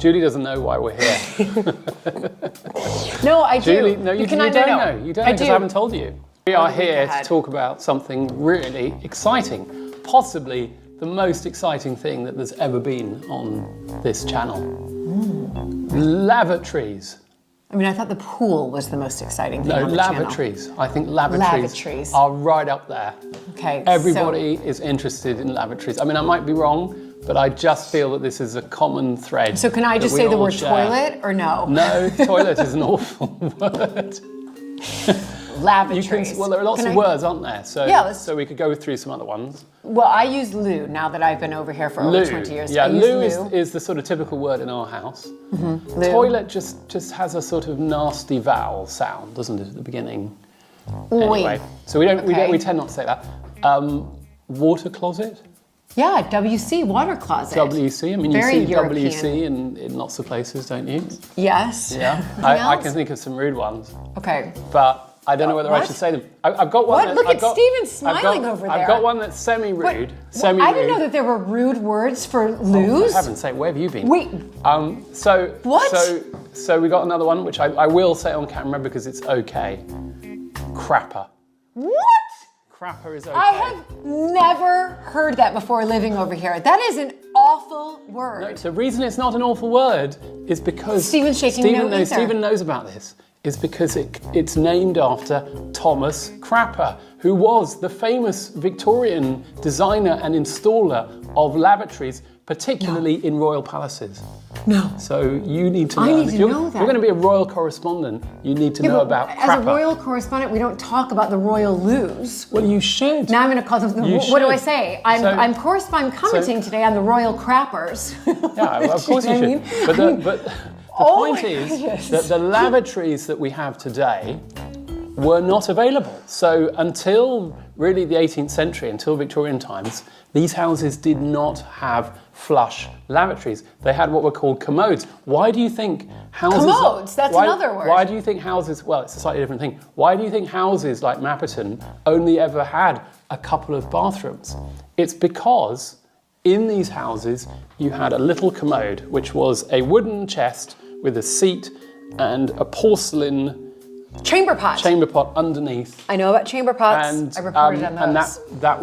Julie doesn't know why we're here. No, I do. Julie, no, you don't know. You don't know because I haven't told you. We are here to talk about something really exciting, possibly the most exciting thing that there's ever been on this channel. Lavatories. I mean, I thought the pool was the most exciting thing on the lavatories. channel. I think lavatories are right up there. Okay. Everybody is interested in lavatories. I mean, I might be wrong, but I just feel that this is a common thread. So can I just say the word toilet or no? No, toilet is an awful word. Lavatories. Well, there are lots of words, aren't there? So, yeah, so we could go through some other ones. Well, I use loo now that I've been over here for over 20 years. Yeah, loo is the sort of typical word in our house. Toilet just has a sort of nasty vowel sound, doesn't it, at the beginning? Anyway, so we tend not to say that. Water closet? Yeah, WC, water closet. WC, I mean, Very you see European. WC in lots of places, don't you? Yes. Yeah, I can think of some rude ones. Okay. But I don't know whether I should say them. I've got one. What? Look at Stephen smiling over there. I've got one that's semi-rude. I didn't know that there were rude words for loos. Oh, for heaven's sake, where have you been? Wait. What? So we got another one, which I will say on camera because it's okay. Crapper. What? Crapper is okay. I have never heard that before living over here. That is an awful word. No, the reason it's not an awful word is because Stephen's shaking no either. Stephen knows about this. Is because it's named after Thomas Crapper, who was the famous Victorian designer and installer of lavatories, particularly in royal palaces. No. So you need to learn. I need to know that. If you're going to be a royal correspondent, you need to know about Crapper. As a royal correspondent, we don't talk about the royal loos. Well, you should. Now I'm going to call them what do I say? I'm commenting today on the royal crappers. Yeah, well, of course you should. But the point is that the lavatories that we have today were not available. So until really the 18th century, until Victorian times, these houses did not have flush lavatories. They had what were called commodes. Why do you think houses... Commodes, that's another word. Why do you think houses... Well, it's a slightly different thing. Why do you think houses like Mapperton only ever had a couple of bathrooms? It's because in these houses you had a little commode, which was a wooden chest with a seat and a porcelain chamber pot underneath. I know about chamber pots. And, I reported on those. And that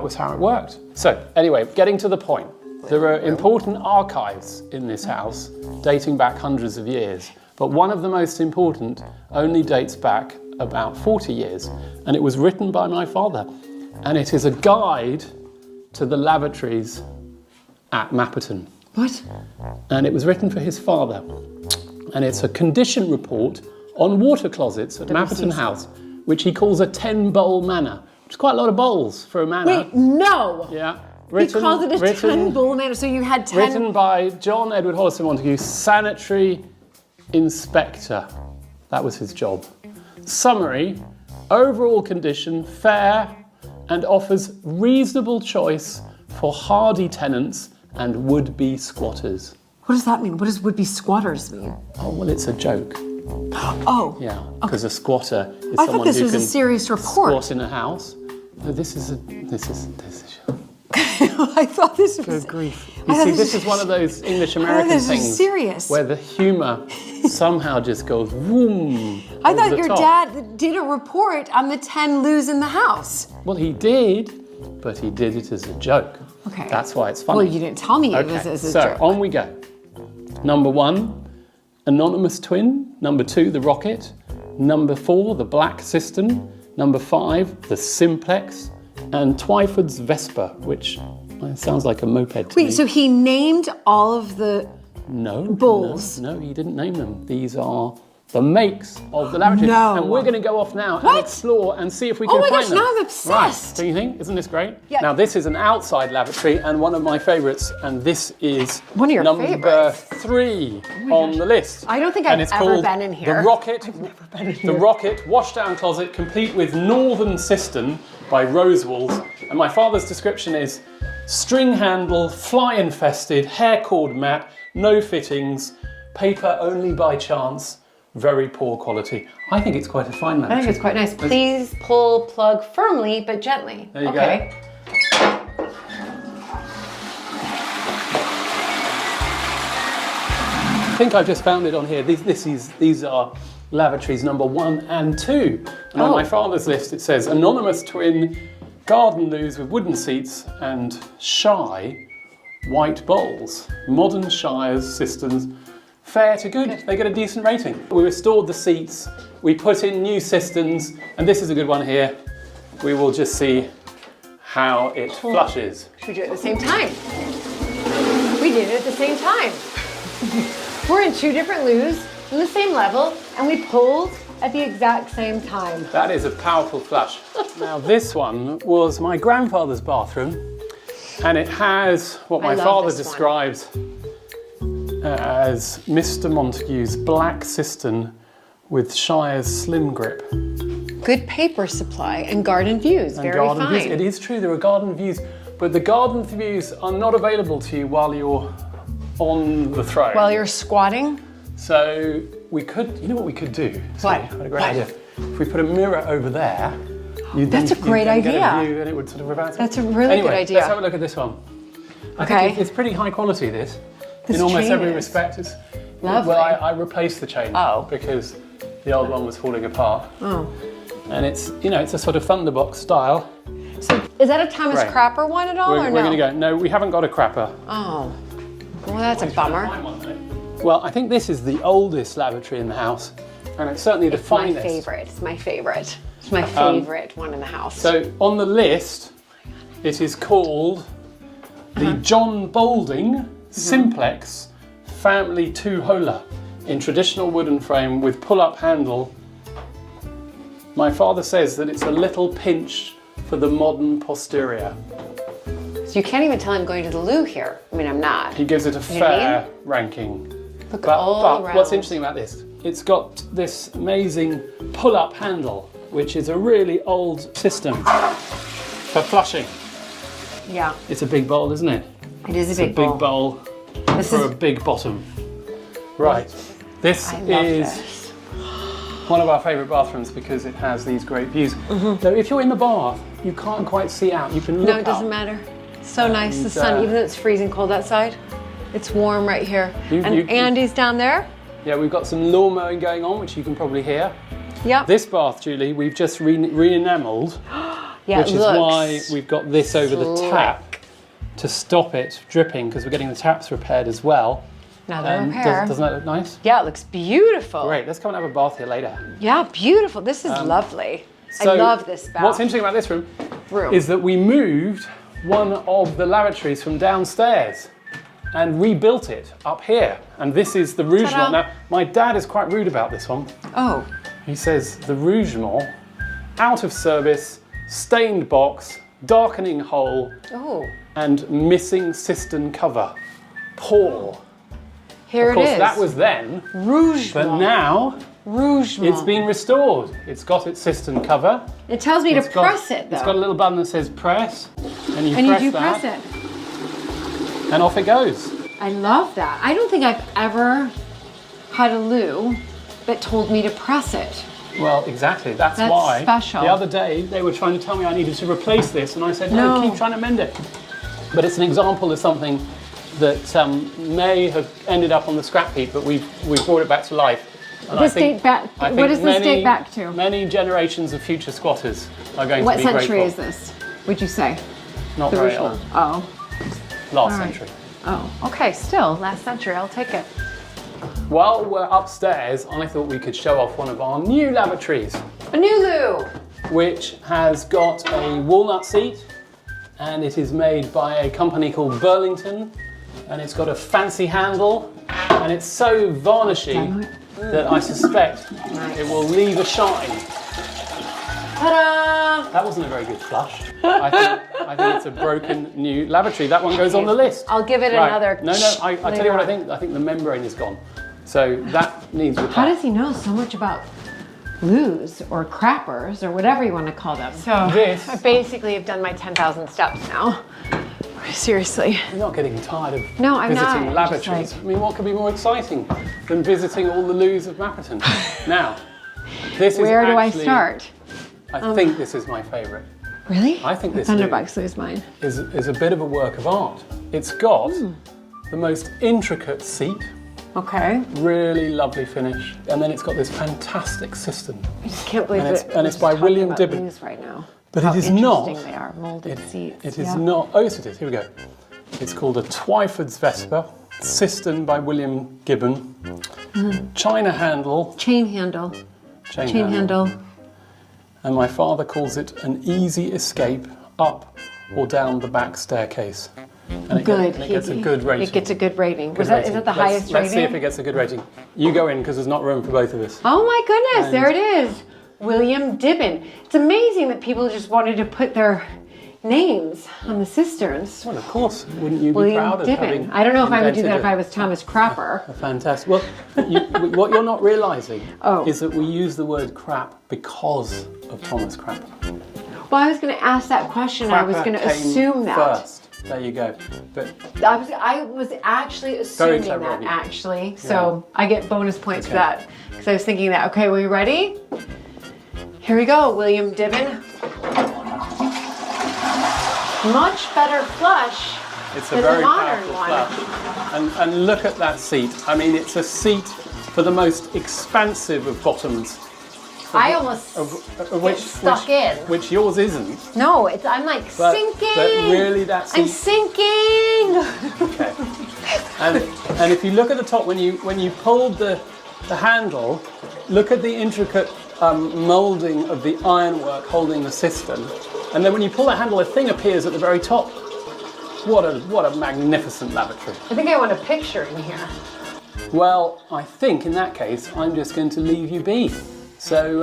was how it worked. So anyway, getting to the point, there are important archives in this house dating back hundreds of years, but one of the most important only dates back about 40 years, and it was written by my father, and it is a guide to the lavatories at Mapperton. What? And it was written for his father. And it's a condition report on water closets at Mapperton House, which he calls a 10-bowl manor, which is quite a lot of bowls for a manor. Wait, no! Yeah. He called it a 10-bowl manor, so you had 10... Written by John Edward Hollister Montagu, sanitary inspector. That was his job. Summary, overall condition, fair, and offers reasonable choice for hardy tenants and would-be squatters. What does that mean? What does would-be squatters mean? Oh, well, it's a joke. Oh. Yeah, because a squatter is I someone thought this who was can a serious report. squat in a house. No, this is. I thought this was... Good grief. You see, this is one of those English-American things serious. where the humour somehow just goes boom. I thought your dad did a report on the 10 loos in the house. Well, he did, but he did it as a joke. Okay. That's why it's funny. Well, you didn't tell me it was as a joke. So, on we go. Number 1, anonymous twin. Number 2, the rocket. Number 4, the black cistern. Number 5, the simplex. And Twyford's Vespa, which sounds like a moped to me. Wait, so he named all of the bulls? No, he didn't name them. These are the makes of the lavatories. No. And we're going to go off now and explore and see if we can find them. Oh my gosh, now I'm obsessed. Right, don't you think? Isn't this great? Yeah. Now, this is an outside lavatory and one of my favourites, and this is one of your number favorites. 3 on the list. I don't think I've ever been in here. The Rocket. I've never been in here. The Rocket washdown closet, complete with northern cistern by Rosewalls. And my father's description is string handle, fly infested, hair cord mat, no fittings, paper only by chance, very poor quality. I think it's quite a fine lavatory. I think it's quite nice. Please pull plug firmly but gently. There you go. think I just found it on here. These are lavatories number 1 and 2. And on my father's list it says anonymous twin, garden loos with wooden seats and shy white bowls. Modern shires, cisterns, fair to good. They get a decent rating. We restored the seats, we put in new cisterns, and this is a good one here. We will just see how it flushes. Should we do it at the same time? We did it at the same time. We're in 2 different loos on the same level, and we pulled at the exact same time. That is a powerful flush. Now this one was my grandfather's bathroom, and it has what my father describes as Mr. Montagu's black cistern with Shire's slim grip. Good paper supply and garden views, And very garden fine. views. It is true, there are garden views, but the garden views are not available to you while you're on the throne. While you're squatting? So we could, you know what we could do? What? Sorry, I had a great idea. If we put a mirror over there, That's a great get a idea. view and it would sort of reverse. That's a really Anyway, good idea. Let's have a look at this one. I think it's pretty high quality, this. In almost chain every is respect. It's lovely. Well, I replaced the chain because the old one was falling apart. Oh. And it's, you know, it's a sort of thunderbox style. So is that a Thomas Right. Crapper one at all, or We're no? going to go. No, we haven't got a crapper. Oh. Well, that's a bummer. Well, I think this is the oldest lavatory in the house, and it's certainly the finest. My favorite. It's my favorite. It's my favorite one in the house. So on the list, it is called the John Boulding Simplex Family 2-Holer in traditional wooden frame with pull-up handle. My father says that it's a little pinch for the modern posterior. So you can't even tell I'm going to the loo here. I mean, I'm not. He gives it a You know what I fair ranking. Look But all around. what's interesting about this, it's got this amazing pull-up handle, which is a really old system for flushing. Yeah, It's a big bowl, isn't it? it is It's a big bowl. This for is. a big bottom. Right. This I love is this. one of our favourite bathrooms because it has these great views. So if you're in the bath, you can't quite see out. You can look No, it doesn't up. matter. So nice, the And, sun, even though it's freezing cold outside, it's warm right here. And Andy's down there. Yeah, we've got some lawn mowing going on, which you can probably hear. Yep. This bath, Julie, we've just re-enamelled, Yeah, which it is looks why we've got this over the slick. tap to stop it dripping, because we're getting the taps repaired as well. Another repair. Doesn't that look nice? Yeah, it looks beautiful. Great, let's come and have a bath here later. Yeah, beautiful. This is lovely. So I love this bath. What's interesting about this room is that we moved one of the lavatories from downstairs and rebuilt it up here. And this is the rougement. Ta-da. Now, my dad is quite rude about this one. Oh, He says the rougement, out of service, stained box, darkening hole, oh, and missing cistern cover. Poor. here Of course, it is. that was then, Rouge. but now Rouge. it's been restored. It's got its cistern cover. It tells me to It's got- press it though. It's got a little button that says press, and you and press you do that, press it. and off it goes. I love that. I don't think I've ever had a loo that told me to press it. Well, exactly. That's That's why. special. The other day they were trying to tell me I needed to replace this, and I said no, keep trying to mend it. But it's an example of something that may have ended up on the scrap heap, but we've brought it back to life. And This date back. I What think does this date back to? Many generations of future squatters are going What to be century grateful. is this? Would you say? Not The very original. old. Oh. Last All right. century. Oh. Okay. Still last century. I'll take it. While we're upstairs, I thought we could show off one of our new lavatories, A new loo. which has got a walnut seat, and it is made by a company called Burlington, and it's got a fancy handle, and it's so varnishy that I suspect it will leave a shine. Ta-da! That wasn't a very good flush. I think it's a broken new lavatory. That one goes on the list. I'll give it Right. another. No, I tell you what I think. I think the membrane is gone. So that needs repair. How does he know so much about loos or crappers or whatever you want to call them? So This- I basically have done my 10,000 steps now. Seriously. You're not getting tired of No, I'm not. visiting I'm lavatories. just like- I mean, what could be more exciting than visiting all the loos of Mapperton? Now, this is Where do I actually- start? I think this is my favourite. Really? I think this Thunderbugs lose mine. is a bit of a work of art. It's got the most intricate seat. Okay. Really lovely finish. And then it's got this fantastic cistern. I just can't believe And it's by William Dibben. Right now. But How it is not. interesting they are, molded seats. It is not. Oh, yes, it is. Here we go. It's called a Twyford's Vesper, cistern by William Gibbon, China handle. Chain handle. Chain handle. And my father calls it an easy escape up or down the back staircase. And it gets a good rating. It gets a good rating. Is it the highest rating? Let's see if it gets a good rating. You go in because there's not room for both of us. Oh my goodness, there it is. William Dibben. It's amazing that people just wanted to put their names on the cisterns. Well, of course. Wouldn't you be William proud of Dibben. having I don't know if I would do invented that if I was Thomas Crapper. Fantastic. Well, what you're not realising Oh. is that we use the word crap because of Thomas Crapper. Well, I was going to ask that question. I was going to assume that. First. There you go. But I was actually assuming clever that, of you. actually. So I get bonus points for that. Because I was thinking that. Okay, were you ready? Here we go, William Dibben. Much better flush it's a than very the modern powerful one. flush. And look at that seat. I mean, it's a seat for the most expansive of bottoms. I almost get stuck in. Which yours isn't. No, I'm like sinking. But really that seat. I'm sinking. Okay. And if you look at the top, when you pulled the handle, look at the intricate moulding of the ironwork holding the cistern. And then when you pull that handle, a thing appears at the very top. What a magnificent lavatory. I think I want a picture in here. Well, I think in that case, I'm just going to leave you be. So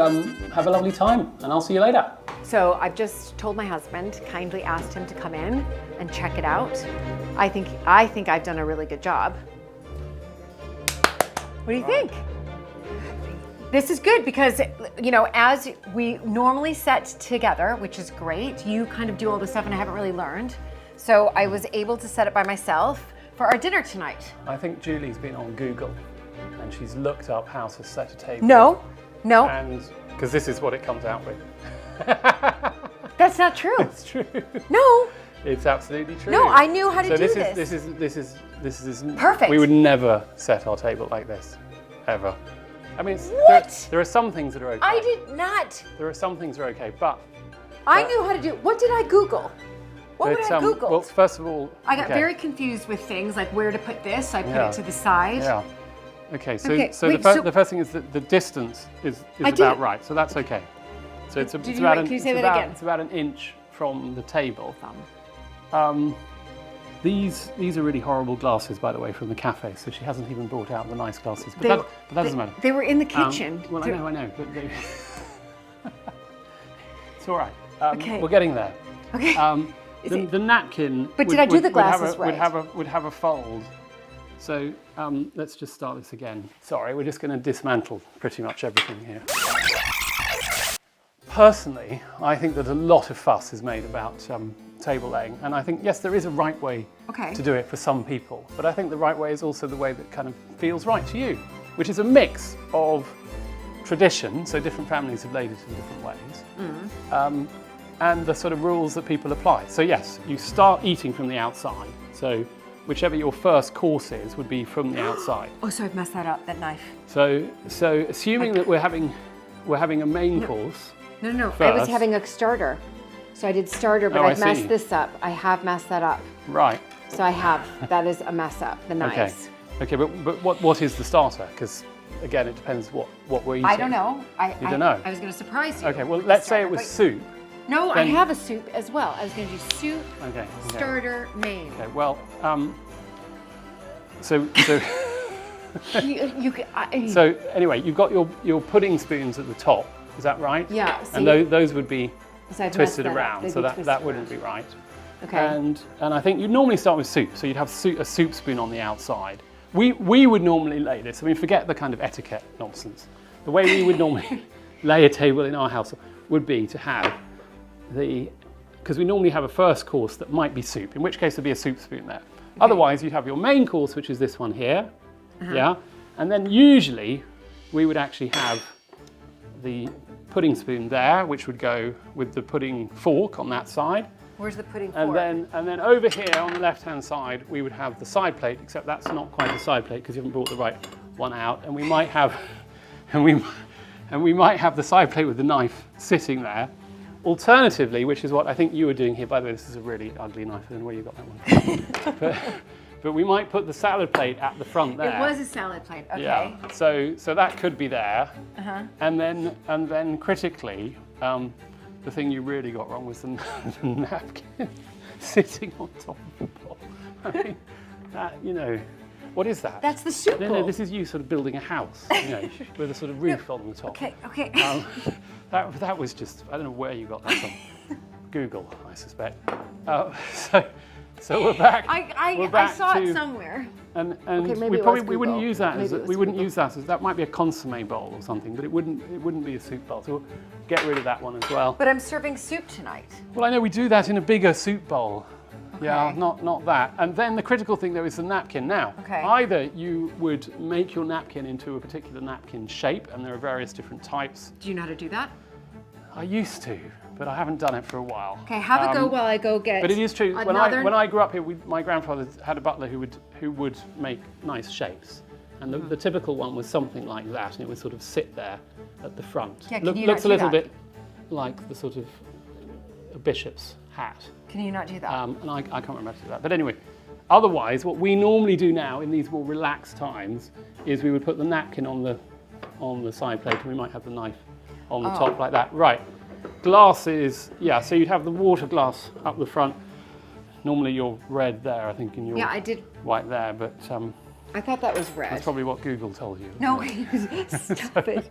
have a lovely time, and I'll see you later. So I've just told my husband, kindly asked him to come in and check it out. I think I've done a really good job. What do you think? This is good because, you know, as we normally set together, which is great, you kind of do all this stuff and I haven't really learned. So I was able to set it by myself for our dinner tonight. I think Julie's been on Google and she's looked up how to set a table. No. And because this is what it comes out with. That's not true. It's true. No. It's absolutely true. No, I knew how to do this is perfect. We would never set our table like this, ever. I mean, there are some things that are okay. I did not. There are some things that are okay, but I knew how to do. What did I Google? What would I Google? Well, first of all, I got very confused with things like where to put this. So I put it to the side. Yeah. Okay. So, Okay, so wait, the first thing is that the distance is about right. So that's okay. So it's Can about you say that again? It's about an inch from the table. These are really horrible glasses, by the way, from the cafe. So she hasn't even brought out the nice glasses. But that doesn't matter. They were in the kitchen. Well, I know. But it's all right. Okay. We're getting there. Okay. The napkin. But did I do the glasses right? Would have a fold. So let's just start this again. Sorry, we're just going to dismantle pretty much everything here. Personally, I think that a lot of fuss is made about table laying, and I think yes, there is a right way to do it for some people, but I think the right way is also the way that kind of feels right to you, which is a mix of tradition, so different families have laid it in different ways, and the sort of rules that people apply. So yes, you start eating from the outside, so whichever your first course is would be from the outside. Oh, so I've messed that up, that knife. So assuming that we're having a main course. No. First. I was having a starter. So I did starter, but I've messed this up. I have messed that up. Right. So I have. That is a mess up, the knives. Okay, but what is the starter? Because again, it depends what we're eating. I don't know. You don't know? I was going to surprise you. Okay, well, let's say it was soup. No, I have a soup as well. I was going to do soup, starter, main. Okay, well, so so anyway, you've got your pudding spoons at the top. Is that right? Yeah. See, and those would be twisted around, so that wouldn't be right. Okay. And I think you'd normally start with soup, so you'd have a soup spoon on the outside. We would normally lay this. I mean, forget the kind of etiquette nonsense. The way we would normally lay a table in our house would be to have because we normally have a first course that might be soup, in which case there'd be a soup spoon there. Okay. Otherwise, you'd have your main course, which is this one here, and then usually we would actually have the pudding spoon there, which would go with the pudding fork on that side, Where's the pudding And fork? then over here on the left-hand side, we would have the side plate, except that's not quite a side plate because you haven't brought the right one out. And we might have, and we might have the side plate with the knife sitting there. Alternatively, which is what I think you were doing here. By the way, this is a really ugly knife. I don't know where you got that one. but we might put the salad plate at the front there. It was a salad plate. Okay. Yeah. So that could be there. And then critically, the thing you really got wrong was the napkin sitting on top of the bowl. I mean, that, you know, what is that? That's the soup bowl. No, this is you sort of building a house, you know, with a sort of roof on the top. Okay. That was just, I don't know where you got that from. Google, I suspect. So we're back. I saw it somewhere. And maybe we wouldn't use that as that might be a consommé bowl or something, but it wouldn't be a soup bowl. So we'll get rid of that one as well. But I'm serving soup tonight. Well, I know we do that in a bigger soup bowl. Okay. Yeah, not that. And then the critical thing though is the napkin. Now, either you would make your napkin into a particular napkin shape, and there are various different types. Do you know how to do that? I used to, but I haven't done it for a while. Okay, have a go while I go get. But it is true. When I grew up here, my grandfather had a butler who would make nice shapes, and the typical one was something like that, and it would sort of sit there at the front. Yeah, looks a little bit like the sort of a bishop's hat. Can you not do that? And I can't remember how to do that. But anyway, otherwise, what we normally do now in these more relaxed times is we would put the napkin on the side plate, and we might have the knife on the top like that. Right. Glasses, yeah, so you'd have the water glass up the front. Normally you're red there, I think, and you're I did. white there, but I thought that was red. that's probably what Google told you. No, stop it.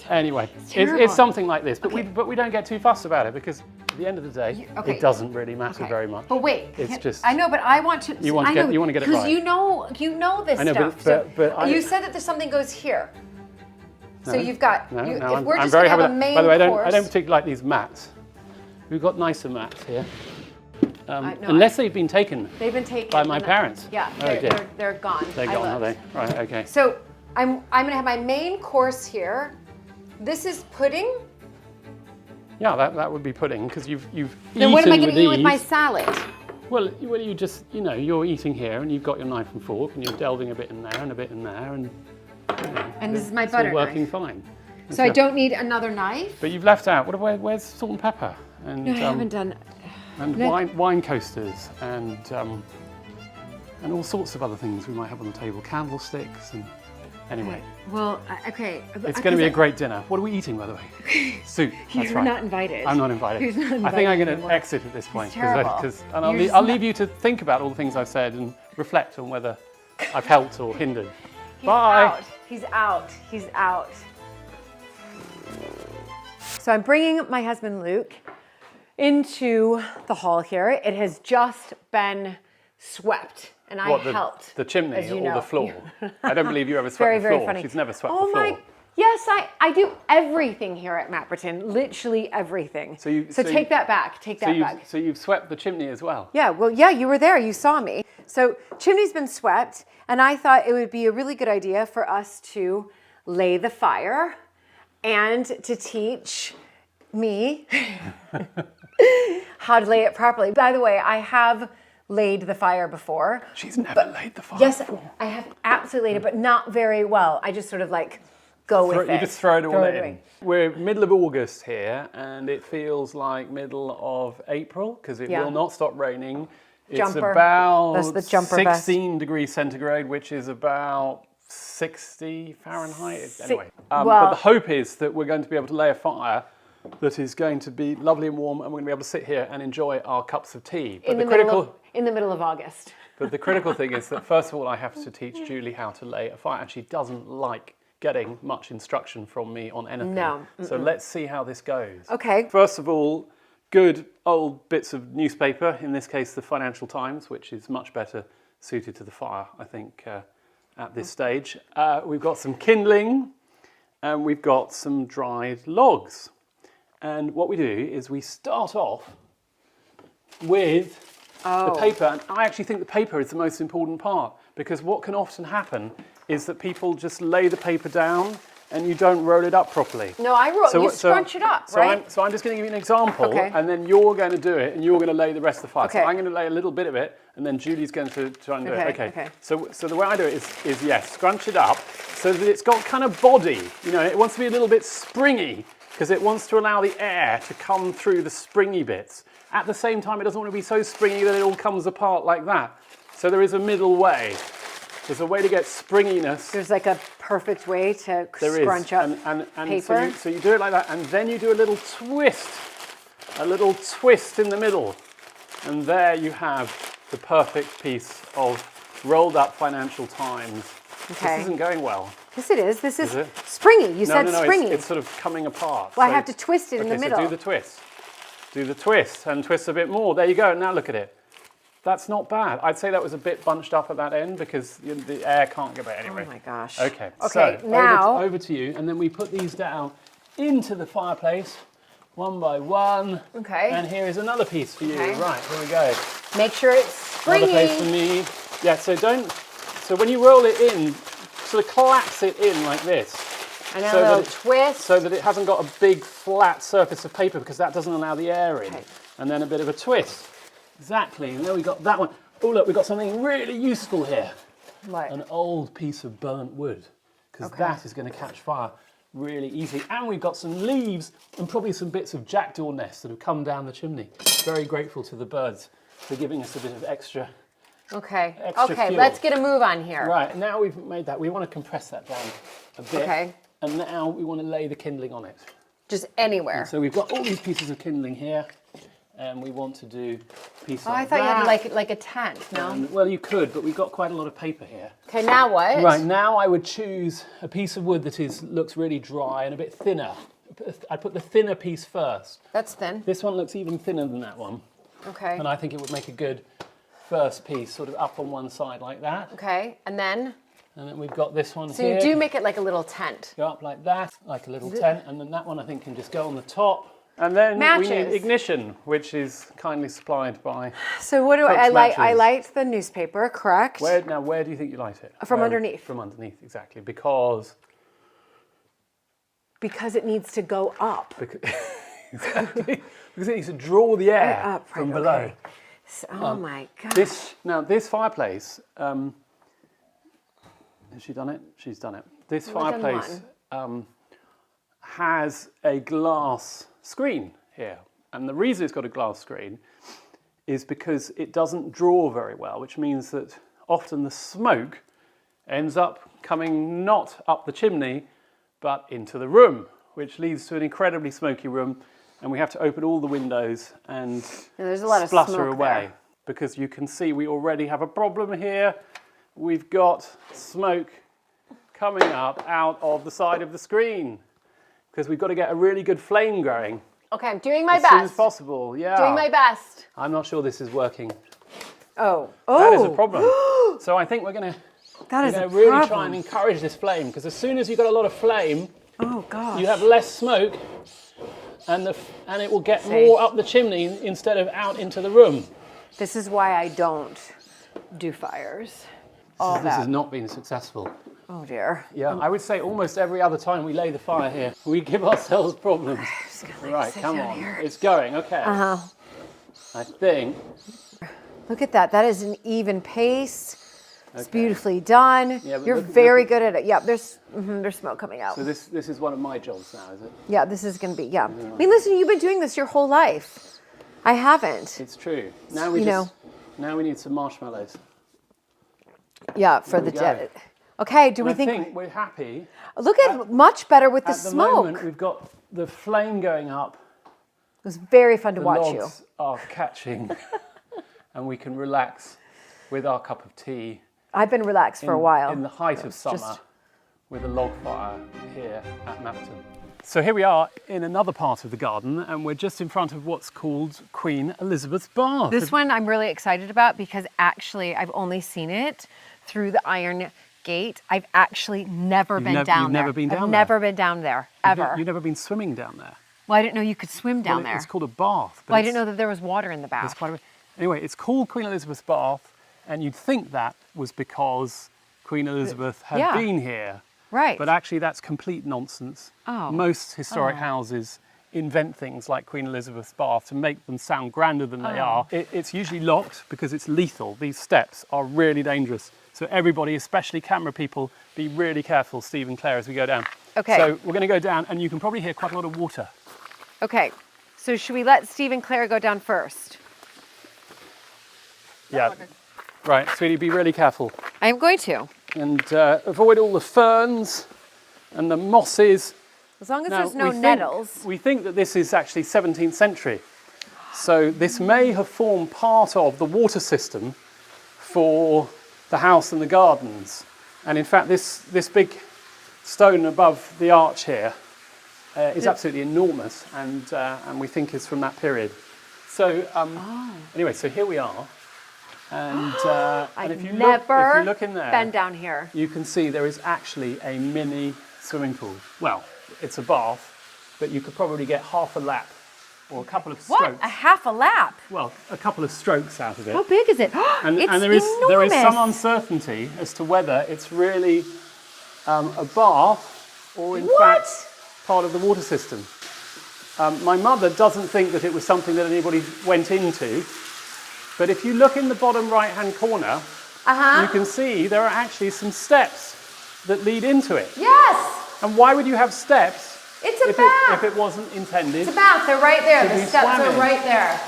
Anyway, it's something like this, but we don't get too fussed about it because at the end of the day, it doesn't really matter very much. But wait, it's just. I know, but I want to. You want to get it right. Because you know this stuff. But you said that there's something goes here. So you've got. I'm we're just very going to happy have a main By the way, course. I don't particularly like these mats. We've got nicer mats here. Unless they've been taken. They've been taken by my parents. Yeah, they're gone. They're gone, are they? Right. Okay. So I'm going to have my main course here. This is pudding. Yeah, that would be pudding because you've Then eaten what am I going with to eat with these. my salad? Well, you just you're eating here and you've got your knife and fork and you're delving a bit in there and a bit in there and. And this is my it's butter all working knife. fine. So I don't need another knife. But you've left out. Where's salt and pepper? And, No, I haven't done. And wine coasters and all sorts of other things we might have on the table. Candlesticks and anyway. Well, okay. It's going to be a great dinner. What are we eating, by the way? Soup. That's You're right. not invited. I'm not invited. Who's not invited I think I'm going to anymore. exit at this point. It's terrible. And I'll leave you to think about all the things I've said and reflect on whether I've helped or hindered. Bye. He's out. He's out. So I'm bringing my husband Luke into the hall here. It has just been swept, and I helped. The chimney as you or know. the floor? I don't believe you ever swept Very, the very floor. funny. She's never swept the floor. Yes, I do everything here at Mapperton, literally everything. So take that back. Take that back. So you've swept the chimney as well? Yeah, well, yeah, you were there. You saw me. So chimney's been swept, and I thought it would be a really good idea for us to lay the fire and to teach me how to lay it properly. By the way, I have laid the fire before. She's never laid the fire before. I have absolutely laid it, but not very well. I just sort of like go with it. You just throw it all in. We're middle of August here, and it feels like middle of April because it will not stop raining. It's about That's the jumper 16 degrees centigrade, which is about 60 Fahrenheit. Anyway, but the hope is that we're going to be able to lay a fire that is going to be lovely and warm, and we're going to be able to sit here and enjoy our cups of tea. But in the middle of August. But the critical thing is that first of all, I have to teach Julie how to lay a fire, and she doesn't like getting much instruction from me on anything. No. So let's see how this goes. Okay. First of all, good old bits of newspaper, in this case the Financial Times, which is much better suited to the fire, I think, at this stage. We've got some kindling, and we've got some dried logs. And what we do is we start off with the paper. And I actually think the paper is the most important part, because what can often happen is that people just lay the paper down and you don't roll it up properly. No, you scrunch it up, right? So I'm just going to give you an example, Okay. and then you're going to do it, and you're going to lay the rest of the fire. Okay. So I'm going to lay a little bit of it, and then Julie's going to try and do it. Okay. So the way I do it is yes, scrunch it up so that it's got kind of body. You know, it wants to be a little bit springy because it wants to allow the air to come through the springy bits. At the same time, it doesn't want to be so springy that it all comes apart like that. So there is a middle way. There's a way to get springiness. There's like a perfect way to scrunch up paper. So you do it like that, and then you do a little twist in the middle. And there you have the perfect piece of rolled up Financial Times. Okay. This isn't going well. Yes, it is. This is springy. You said springy. It's sort of coming apart. Well, I have to twist it in the middle. So do the twist. Do the twist and twist a bit more. There you go. Now look at it. That's not bad. I'd say that was a bit bunched up at that end because the air can't get back anyway. Oh my gosh. Okay. Okay, So now over to you, and then we put these down into the fireplace, one by one. Okay. And here is another piece for you. Okay. Right, here we go. make sure it's springy. Another place for me. Yeah. So when you roll it in, sort of collapse it in like this. And then a little twist. So that it hasn't got a big flat surface of paper because that doesn't allow the air in. Okay. And then a bit of a twist. Exactly, and there we got that one. Oh look, we've got something really useful here. What? An old piece of burnt wood, because that is going to catch fire really easily. And we've got some leaves and probably some bits of jackdaw nests that have come down the chimney. Very grateful to the birds for giving us a bit of extra Okay, fuel. let's get a move on here. Right, now we've made that, we want to compress that down a bit. Okay. And now we want to lay the kindling on it. Just anywhere. And so we've got all these pieces of kindling here. And we want to do a piece like I thought that. you had like a tent, no? Well, you could, but we've got quite a lot of paper here. Okay, now what? Right, now I would choose a piece of wood that looks really dry and a bit thinner. I'd put the thinner piece first. That's thin. This one looks even thinner than that one. Okay. And I think it would make a good first piece, sort of up on one side like that. Okay, and then we've got this one so here. you do make it like a little tent. Go up like that, like a little tent, and then that one I think can just go on the top. And then Matches. we need ignition, which is kindly supplied by. So what do I light? I light the newspaper, correct? Where do you think you light it? From underneath. From underneath, exactly. Because it needs to go up. Exactly. Because it needs to draw the air up, from right, below. okay. So, oh my gosh. This fireplace. Has she done it? She's done it. This fireplace has a glass screen here, and the reason it's got a glass screen is because it doesn't draw very well, which means that often the smoke ends up coming not up the chimney but into the room, which leads to an incredibly smoky room, and we have to open all the windows and there's a lot of splutter smoke away there. Because you can see we already have a problem here. We've got smoke coming up out of the side of the screen because we've got to get a really good flame going. Okay, I'm doing my as best. soon as possible, yeah. Doing my best. I'm not sure this is working. Oh. That is a problem. So I think we're going to really try and encourage this flame, because as soon as you've got a lot of flame, you have less smoke, and it will get more up the chimney instead of out into the room. This is why I don't do fires. This has not been successful. Oh dear. Yeah, I would say almost every other time we lay the fire here, we give ourselves problems. Right, come on. It's going, okay. I think. Look at that. That is an even pace. It's beautifully done. Yeah, but You're very good at it. Yeah, there's smoke coming out. So this is one of my jobs now, is it? Yeah, this is going to be, yeah. I mean, listen, you've been doing this your whole life. I haven't. It's true. Now we need some marshmallows. Yeah, for the dead. Okay, do we I think we're happy? Look at much better with the At the smoke. moment, we've got the flame going up. It was very fun to The watch you. logs are catching, and we can relax with our cup of tea. I've been relaxed for a while. In the height of summer, with a log fire here at Mapperton. So here we are in another part of the garden, and we're just in front of what's called Queen Elizabeth's Bath. This one I'm really excited about because actually I've only seen it through the Iron Gate. I've actually never been down there. You've never been down there? I've never been down there, ever. You've never been swimming down there? Well, I didn't know you could swim down there. It's called a bath. Well, I didn't know that there was water in the bath. Anyway, it's called Queen Elizabeth's Bath, and you'd think that was because Queen Elizabeth had been here. Right. But actually that's complete nonsense. Oh. Most historic houses invent things like Queen Elizabeth's bath to make them sound grander than they are. It's usually locked because it's lethal. These steps are really dangerous. So everybody, especially camera people, be really careful, Steve and Claire, as we go down. Okay. So we're going to go down and you can probably hear quite a lot of water. Okay. So should we let Steve and Claire go down first? Yeah. Right, sweetie, be really careful. I'm going to. And avoid all the ferns and the mosses. As long as Now, there's no we nettles. We think that this is actually 17th century. So this may have formed part of the water system for the house and the gardens. And in fact, this big stone above the arch here is absolutely enormous and we think is from that period. So anyway, so here we are. And, and if you look in there, been down here. You can see there is actually a mini swimming pool. Well, it's a bath, but you could probably get half a lap or a couple of strokes. What? A half a lap? Well, a couple of strokes out of it. How big is it? And, it's and there is some uncertainty as to whether it's really a bath or in fact part of the water system. My mother doesn't think that it was something that anybody went into, but if you look in the bottom right-hand corner, you can see there are actually some steps that lead into it. Yes! And why would you have steps It's a bath. if it wasn't intended? It's a bath. They're right there. to The be steps swam are in? right there.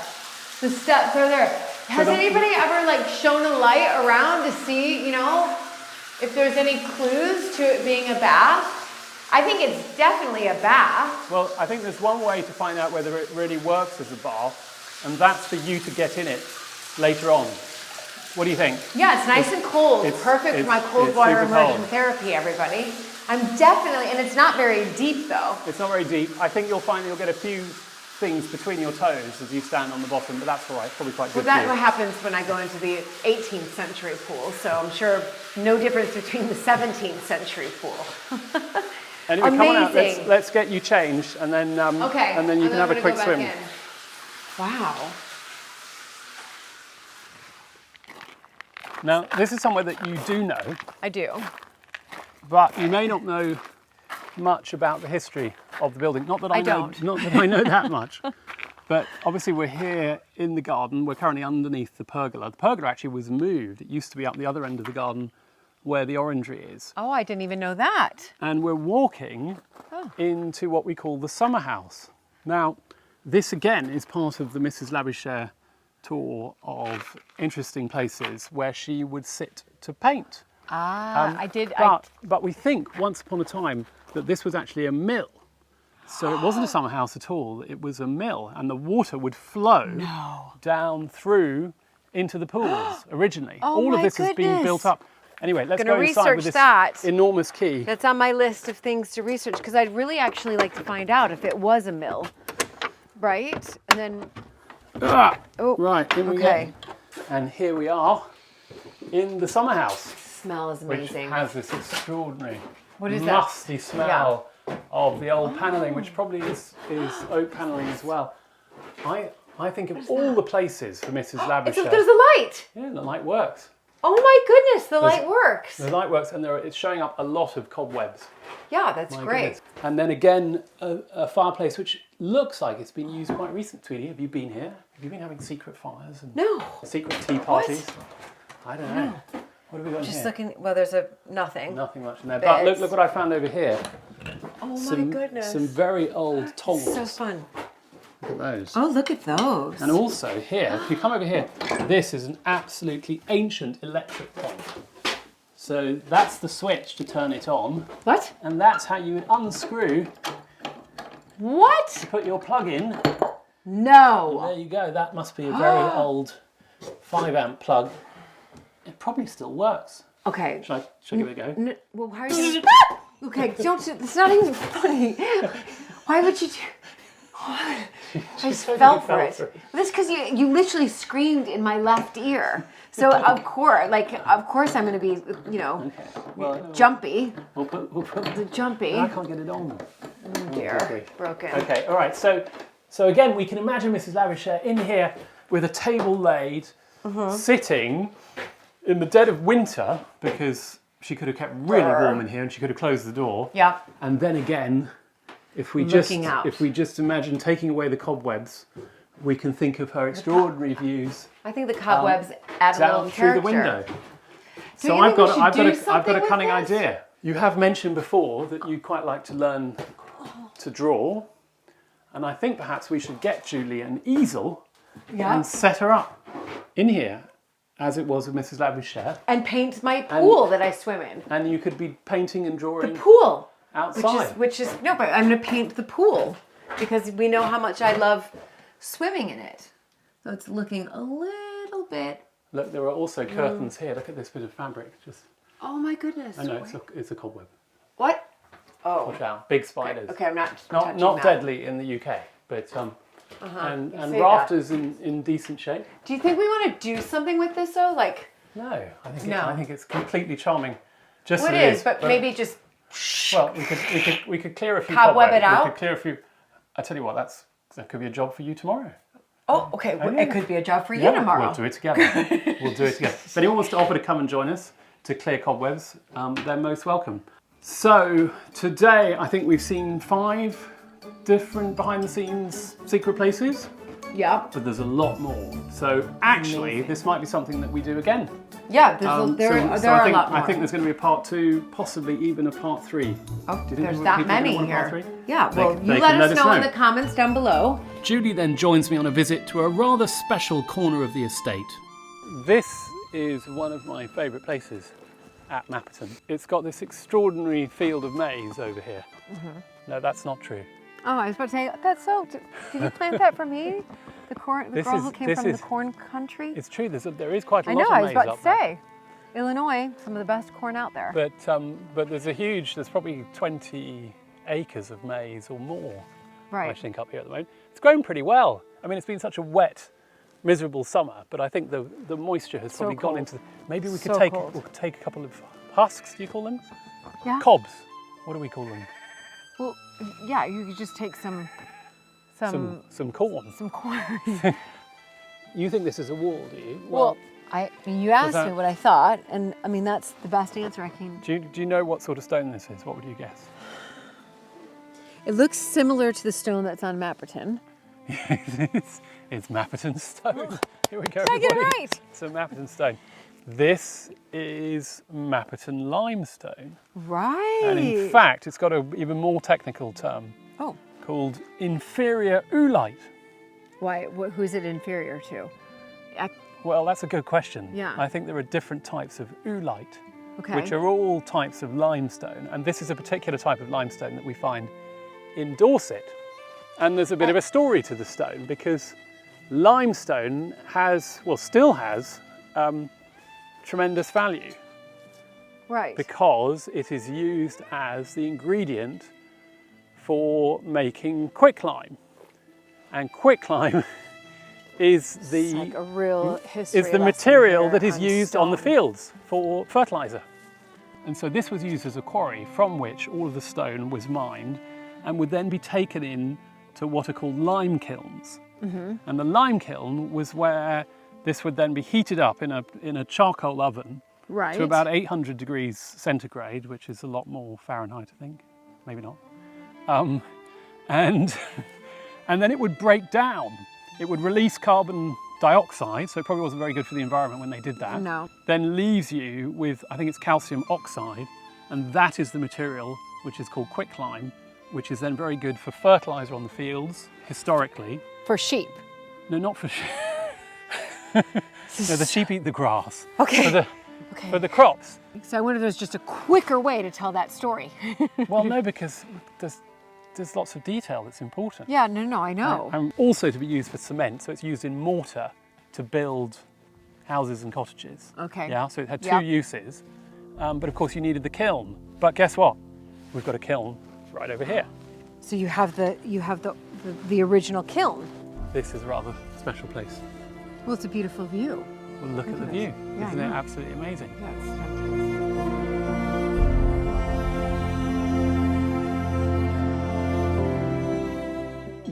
The steps are there. Has the- anybody ever like shone a light around to see, you know, if there's any clues to it being a bath? I think it's definitely a bath. Well, I think there's one way to find out whether it really works as a bath, and that's for you to get in it later on. What do you think? Yeah, it's nice and cold. it's- Perfect for my cold it's water super immersion cold. therapy, everybody. I'm definitely, and it's not very deep though. It's not very deep. I think you'll find you'll get a few things between your toes as you stand on the bottom, but that's all right. Probably quite Well, good that's for what you. happens when I go into the 18th century pool, so I'm sure no difference between the 17th century pool. Anyway, come on out. Amazing. Let's get you changed, and then Okay. and then you can have a I'm quick gonna go swim. back in. Wow. Now, this is somewhere that you do know, I do. but you may not know much about the history of the building. Not that I know, don't. not that I know that much. But obviously we're here in the garden. We're currently underneath the pergola. The pergola actually was moved. It used to be up the other end of the garden where the orangery is. Oh, I didn't even know that. And we're walking into what we call the summer house. Now, this again is part of the Mrs. Labouchere tour of interesting places where she would sit to paint. I did. But we think once upon a time that this was actually a mill. So it wasn't a summer house at all, it was a mill, and the water would flow down through into the pools originally. Oh all of my this has been goodness. built up. Anyway, let's Gonna go inside with research this that. enormous key. That's on my list of things to research because I'd really actually like to find out if it was a mill, right? And then, Right, in we okay. go. And here we are in the summer house, Smell is which amazing. has this extraordinary What is that? musty smell of the old panelling, which probably is oak panelling as well. I think of all the places for Mrs. Labouchere. There's a light. Yeah, the light works. Oh my goodness, the light works. The light works, and it's showing up a lot of cobwebs. Yeah, that's My great. goodness. And then again, a fireplace which looks like it's been used quite recently. Tweety, have you been here? Have you been having secret fires and No. secret tea parties? I don't know. What have we got Just here? looking, well, there's nothing. Nothing much in there. But Beds. look what I found over here. Oh my Some, goodness. some very old tongs. So fun. Look at those. Oh, look at those. And also here, if you come over here, this is an absolutely ancient electric point. So that's the switch to turn it on. What? And that's how you would unscrew, What? put your plug in. No. There you go. That must be a very old 5-amp plug. It probably still works. Okay. Shall I give it a go? Well, why are you... Okay, don't... It's not even funny. Why would you do... I just fell for it. This because you literally screamed in my left ear. So of course I'm going to be, jumpy. We'll put Jumpy. I can't get it on. Oh dear. Broken. Okay, all right. So again, we can imagine Mrs. Labouchere in here with a table laid, sitting in the dead of winter because she could have kept really warm in here, and she could have closed the door. Yeah. And then again, if we just imagine taking away the cobwebs, we can think of her extraordinary views. I think the cobwebs add a little down character. through the window. Do So you I've think we got should do a something cunning with this? idea. You have mentioned before that you quite like to learn to draw, and I think perhaps we should get Julie an easel and set her up in here, as it was with Mrs. Labouchere. And paint my pool that I swim in. And you could be painting and drawing The pool. outside. Which is no, but I'm going to paint the pool because we know how much I love swimming in it. So it's looking a little bit. Look, there are also curtains here. Look at this bit of fabric. Just. Oh my goodness. I know it's a cobweb. What? Oh. Watch out! Big spiders. Okay, I'm not Not that. deadly in the UK, but and say rafters in decent shape. Do you think we want to do something with this though? Like. No, I think it's completely charming. Just Well, as it is, but maybe just. Well, we could clear a few Cobweb cobwebs. it out? We could clear a few. I tell you what, that could be a job for you tomorrow. Oh, okay. Well, yeah. it could be a job for you Yeah, tomorrow. we'll do it together. If anyone wants to offer to come and join us to clear cobwebs, they're most welcome. So today, I think we've seen 5 different behind-the-scenes secret places. Yeah. But there's a lot more. So actually, this might be something that we do again. Yeah. There are a lot more. I think there's going to be a part 2, possibly even a part 3. Oh, Do you think there's people that are many gonna want a part here. 3? Yeah. They Well, can- you they let can us let us know in know. the comments down below. Julie then joins me on a visit to a rather special corner of the estate. This is one of my favourite places at Mapperton. It's got this extraordinary field of maize over here. No, that's not true. Oh, I was about to say that's so. Did you plant that for me? The corn. The This girl is- who came this from is- the corn country. It's true, there is quite a I lot know. of I maize was about up to there. say, Illinois, some of the best corn out there. But there's probably 20 acres of maize or more, I Right. think, up here at the moment. It's grown pretty well. I mean, it's been such a wet, miserable summer, but I think the moisture has probably gone cold. into maybe we could So take cold. we'll take a couple of husks, do you call them? Yeah. Cobs. What do we call them? Well, yeah. You could just take some Corn. some corn. You think this is a wall, do you? Well, you asked that- me what I thought, and I mean that's the best answer I can. Do you know what sort of stone this is? What would you guess? It looks similar to the stone that's on Mapperton. It's Mapperton stone. Here we go. Did I get it everybody. right? It's a Mapperton stone. This is Mapperton limestone. Right. And in fact, it's got an even more technical term Oh. called inferior oolite. Why? Who's it inferior to? Well, that's a good question. Yeah. I think there are different types of oolite, Okay. which are all types of limestone. And this is a particular type of limestone that we find in Dorset. And there's a bit of a story to the stone because limestone still has tremendous value Right. because it is used as the ingredient for making quicklime. And quicklime is It's like a real history is the lesson material here that is on used on the stone. fields for fertilizer. And so this was used as a quarry from which all of the stone was mined and would then be taken in to what are called lime kilns. And the lime kiln was where this would then be heated up in a charcoal oven Right. to about 800 degrees centigrade, which is a lot more Fahrenheit, I think. Maybe not. And then it would break down. It would release carbon dioxide, so it probably wasn't very good for the environment when they did that. No. Then leaves you with, I think it's calcium oxide, and that is the material which is called quicklime, which is then very good for fertilizer on the fields, historically. For sheep. No, not for sheep. No, the sheep eat the grass. Okay. For the crops. So I wonder if there's just a quicker way to tell that story. Well, no, because there's lots of detail that's important. Yeah, no, I know. And also to be used for cement, so it's used in mortar to build houses and cottages. Okay. Yeah, so it had two Yep. uses. But of course you needed the kiln. But guess what? We've got a kiln right over here. So you have the original kiln. This is a rather special place. Well, it's a beautiful view. Well, look at the view. Yeah, Isn't I it know. absolutely amazing? Yeah, it's fantastic.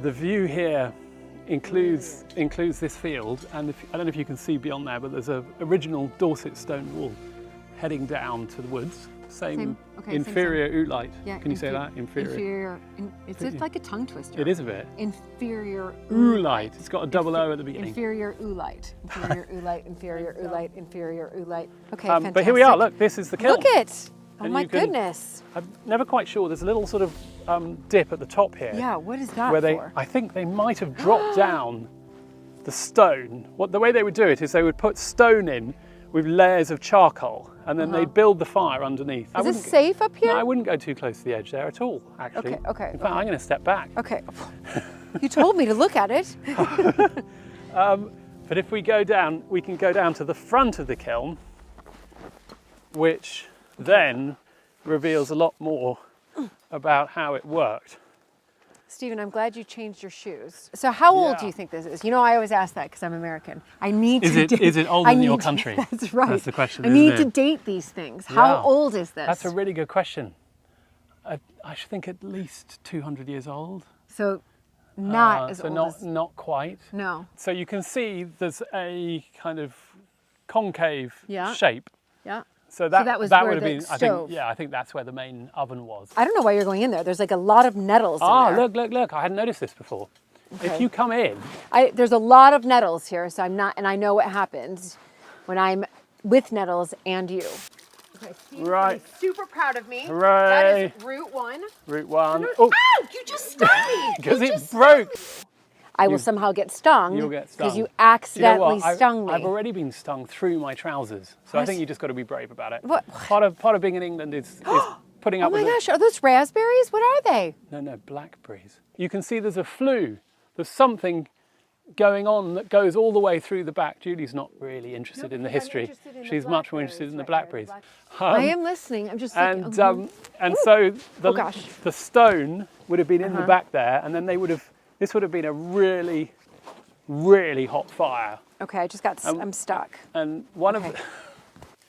The view here includes this field, and I don't know if you can see beyond there, but there's an original Dorset stone wall heading down to the woods. Same okay, inferior oolite. Yeah, Can you say that? Inferior. It's just like a tongue twister. It is a bit. Inferior Oolite. It's got a double O at the beginning. Inferior oolite. Inferior oolite. Inferior oolite. Inferior oolite. Okay, fantastic. But here we are. Look, this is the kiln. Look it. Oh And my you can- goodness. I'm never quite sure. There's a little sort of dip at the top here. Yeah, what is that Where for? I think they might have dropped down the stone. The way they would do it is they would put stone in with layers of charcoal, and then they'd build the fire underneath. Is it safe up here? No, I wouldn't go too close to the edge there at all, actually. Okay. In fact, I'm going to step back. Okay. You told me to look at it. But if we go down, we can go down to the front of the kiln, which then reveals a lot more about how it worked. Stephen, I'm glad you changed your shoes. So how old do you think this is? You know, I always ask that because I'm American. I need to date. Is it older than your country? That's right. That's the question. I need to date these things. How old is this? That's a really good question. I should think at least 200 years old. So not as old as... Not quite. No. So you can see there's a kind of concave Yeah. shape. Yeah. So that was would where have the been, stove. I think that's where the main oven was. I don't know why you're going in there. There's like a lot of nettles in there. Look, I hadn't noticed this before. Okay. If you come in, There's a lot of nettles here, so I'm not, and I know what happens when I'm with nettles and you. Okay, Steve, Right. I'm super proud of me. Hooray. That is route one. route one. Oh, you just stung me. Because You it just broke. I will somehow get stung. You'll get stung. Because you Do you know accidentally what? stung me. I've already been stung through my trousers, so I What? think you just got to be brave about it. What? Part of being in England is putting Oh up my with gosh, are those raspberries? What are they? No, blackberries. You can see there's a flue. There's something going on that goes all the way through the back. Julie's not really interested in the history. interested in the She's much more interested in the blackberries. I am listening. I'm just And thinking, and so gosh. the stone would have been in the back there, and then this would have been a really, really hot fire. Okay, I just got, I'm stuck. And one of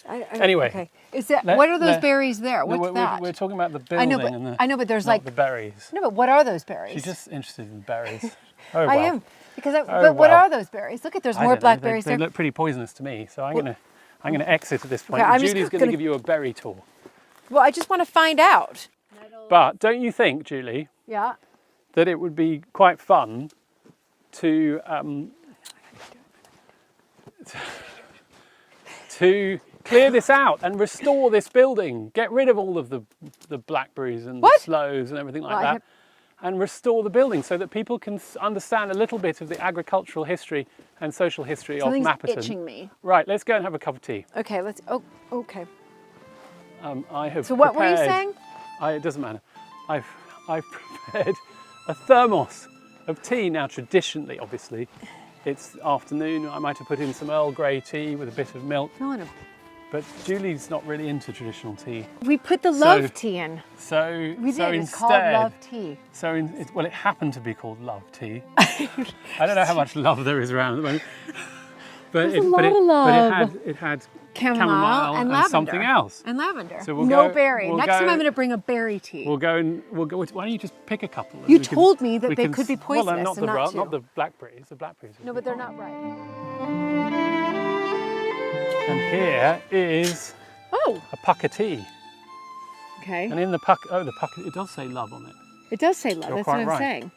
Anyway. Okay. Is that, what are those berries there? What's that? We're talking about the building I know, but there's not like the berries. No, but what are those berries? She's just interested in berries. Oh, I well. am but what well. are those berries? Look at there's I more don't know. blackberries They there. look pretty poisonous to me, so I'm gonna exit at this point. Okay, I'm just Julie's going to gonna- give you a berry tour. Well, I just want to find out. But don't you think, Julie, Yeah. that it would be quite fun to clear this out and restore this building, get rid of all of the blackberries and the sloes and everything like that, and restore the building so that people can understand a little bit of the agricultural history and social history of Mapperton. Itching me. Right, let's go and have a cup of tea. Okay, let's. Oh, okay. I have. So what were you prepared- saying? It doesn't matter. I've prepared a thermos of tea. Now, traditionally, obviously, it's afternoon. I might have put in some Earl Grey tea with a bit of milk. No, no. But Julie's not really into traditional tea. We put the love tea in. So We so did. instead, It's called love tea. Well, it happened to be called love tea. I don't know how much love there is around at the moment. But There's a lot of love. But it had Chamomile and lavender. something else. And lavender. So we'll no go- berry. we'll Next go- time I'm going to bring a berry tea. We'll go. Why don't you just pick a couple? and You we can- told me that we they can could be s- Well, poisonous not and the not to. not the blackberries. The blackberries. No, but they're not ripe. And here is Oh, a puck of tea. okay. And in the puck, it does say love on it. It does say love. You're That's what quite I'm right. saying.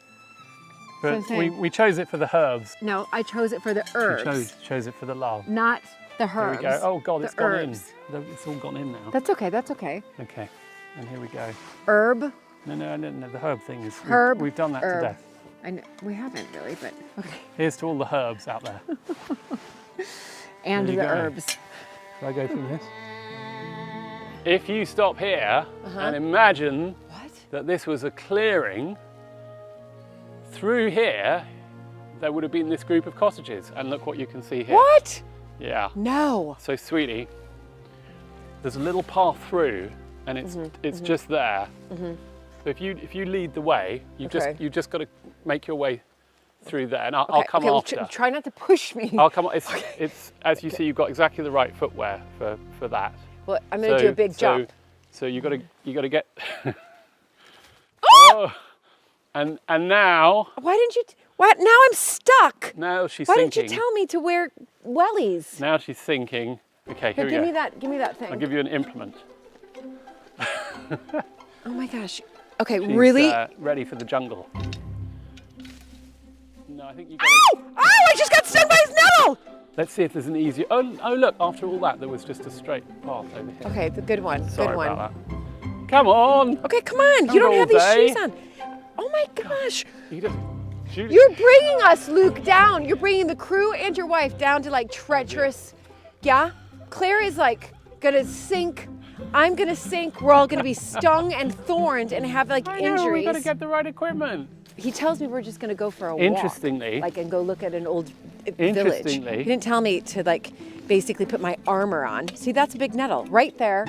But what I'm saying. we chose it for the herbs. No, I chose it for the herbs, We chose it for the love. not the Here herbs. we go. Oh God, it's the gone herbs. in. It's all gone in now. That's okay. That's okay. Okay, and here we go. Herb. No, the herb thing is. Herb, We've done that herb. to death. I know, we haven't really, but okay. Here's to all the herbs out there. And There the you go. herbs. Shall I go from this? If you stop here and imagine What? that this was a clearing, through here there would have been this group of cottages, and look what you can see here. What? Yeah. No. So sweetie, there's a little path through, and it's just there. So if you lead the way, you just got to make your way through there, and I'll come well, after. try not to push me. I'll come. It's as you see, you've got exactly the right footwear for that. Well, I'm going to do a big jump. So you got to get. Oh! And now. Why didn't you? What? Now I'm stuck. Now she's Why thinking. didn't you tell me to wear wellies? Now she's thinking. Okay, Here, here we give go. me that. Give me that thing. I'll give you an implement. Oh my gosh. Okay, She's, really? ready for the jungle. No, I think you got Ow! Oh, I just got stung by his nettle! Let's see if there's an easier. Oh, look! After all that, there was just a straight path over here. Okay, the good one. Sorry good one. about that. Come on! Okay, come on. Don't You don't go have all these day. shoes on. Oh my gosh. You just shoot. You're bringing us, Luke, down. You're bringing the crew and your wife down to like treacherous. Yeah? Claire is like gonna sink. I'm gonna sink. We're all gonna be stung and thorned and have like I know, injuries. we got to get the right equipment. He tells me we're just gonna go for a walk. Interestingly. Like and go look at an old village. Interestingly. He didn't tell me to like basically put my armor on. See, that's a big nettle. Right there.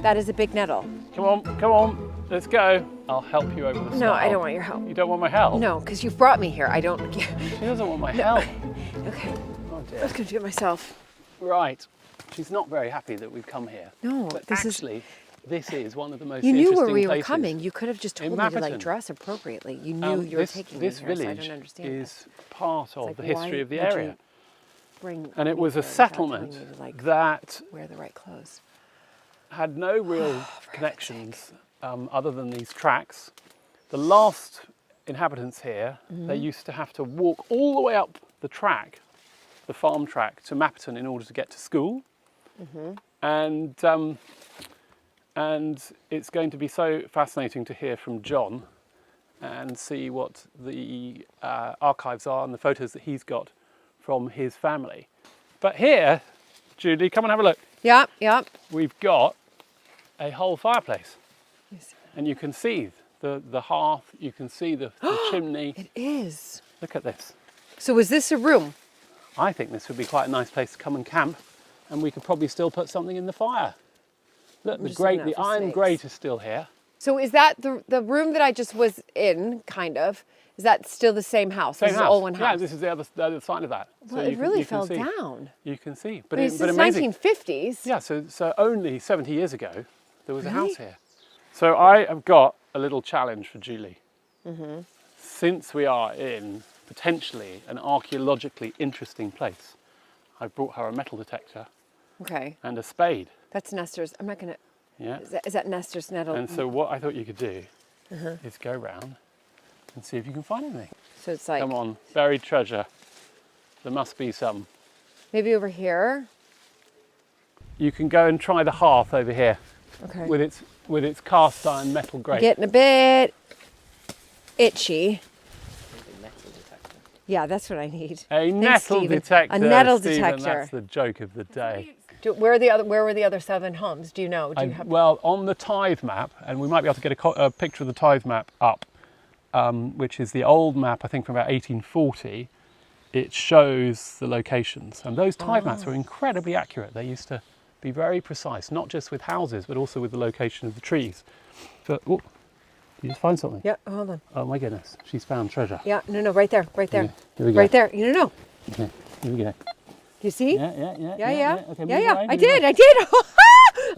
That is a big nettle. Come on, let's go. I'll help you over the stile. No, I don't want your help. You don't want my help? No, because you've brought me here. I don't. She doesn't want my help. Okay. Oh I dear. was gonna do it myself. Right. She's not very happy that we've come here. No, But this is. actually, this is one of the most You knew interesting where we were places. coming. You could have just in told me to like Mapperton. dress appropriately. You knew you were taking me This here, so I village don't understand is part of like, the history why of the would you area. Bring And it me was a here without telling settlement me to, like, that wear the right clothes. had no real connections other than these tracks. The last inhabitants here, they used to have to walk all the way up the track, the farm track, to Mapperton in order to get to school. And it's going to be so fascinating to hear from John and see what the archives are and the photos that he's got from his family. But here, Julie, come and have a look. Yep, yep. We've got a whole fireplace. Yes. And you can see the hearth, you can see the chimney. It is. Look at this. So was this a room? I think this would be quite a nice place to come and camp, and we could probably still put something in the fire. Look, I'm the just looking grate, the out for iron snakes. grate is still here. So is that the room that I just was in, kind of? Is that still the same house? Same This house. is all one house. Yeah, this is the other side of that. Well, So it you really you fell see. down. You can see, I but mean, but since amazing. 1950s. Yeah, so only 70 years ago there was a Really? house here. So I have got a little challenge for Julie. Since we are in potentially an archaeologically interesting place, I brought her a metal detector Okay, and a spade. that's Nestor's. I'm not gonna. Yeah. Is that Nestor's nettle? And so what I thought you could do is go round and see if you can find anything. So it's like Come on, buried treasure. There must be some. maybe over here. You can go and try the hearth over here Okay. with its cast iron metal grate. Getting a bit itchy. Yeah, that's what I need. A Thanks, nettle Stephen. detector. A nettle Stephen, detector. That's the joke of the day. Where were the other 7 homes? Do you know? Do you have? Well, on the tithe map, and we might be able to get a picture of the tithe map up, which is the old map, I think from about 1840, it shows the locations. And those tithe maps were incredibly accurate. They used to be very precise, not just with houses, but also with the location of the trees. So, oh, did you just find something? Yeah, hold on. Oh my goodness, she's found treasure. Yeah, no, right there, right there. Okay, here we go. Right there. No. Okay, here we go. You see? Yeah. Okay, move Yeah. away, I move did. away. I did.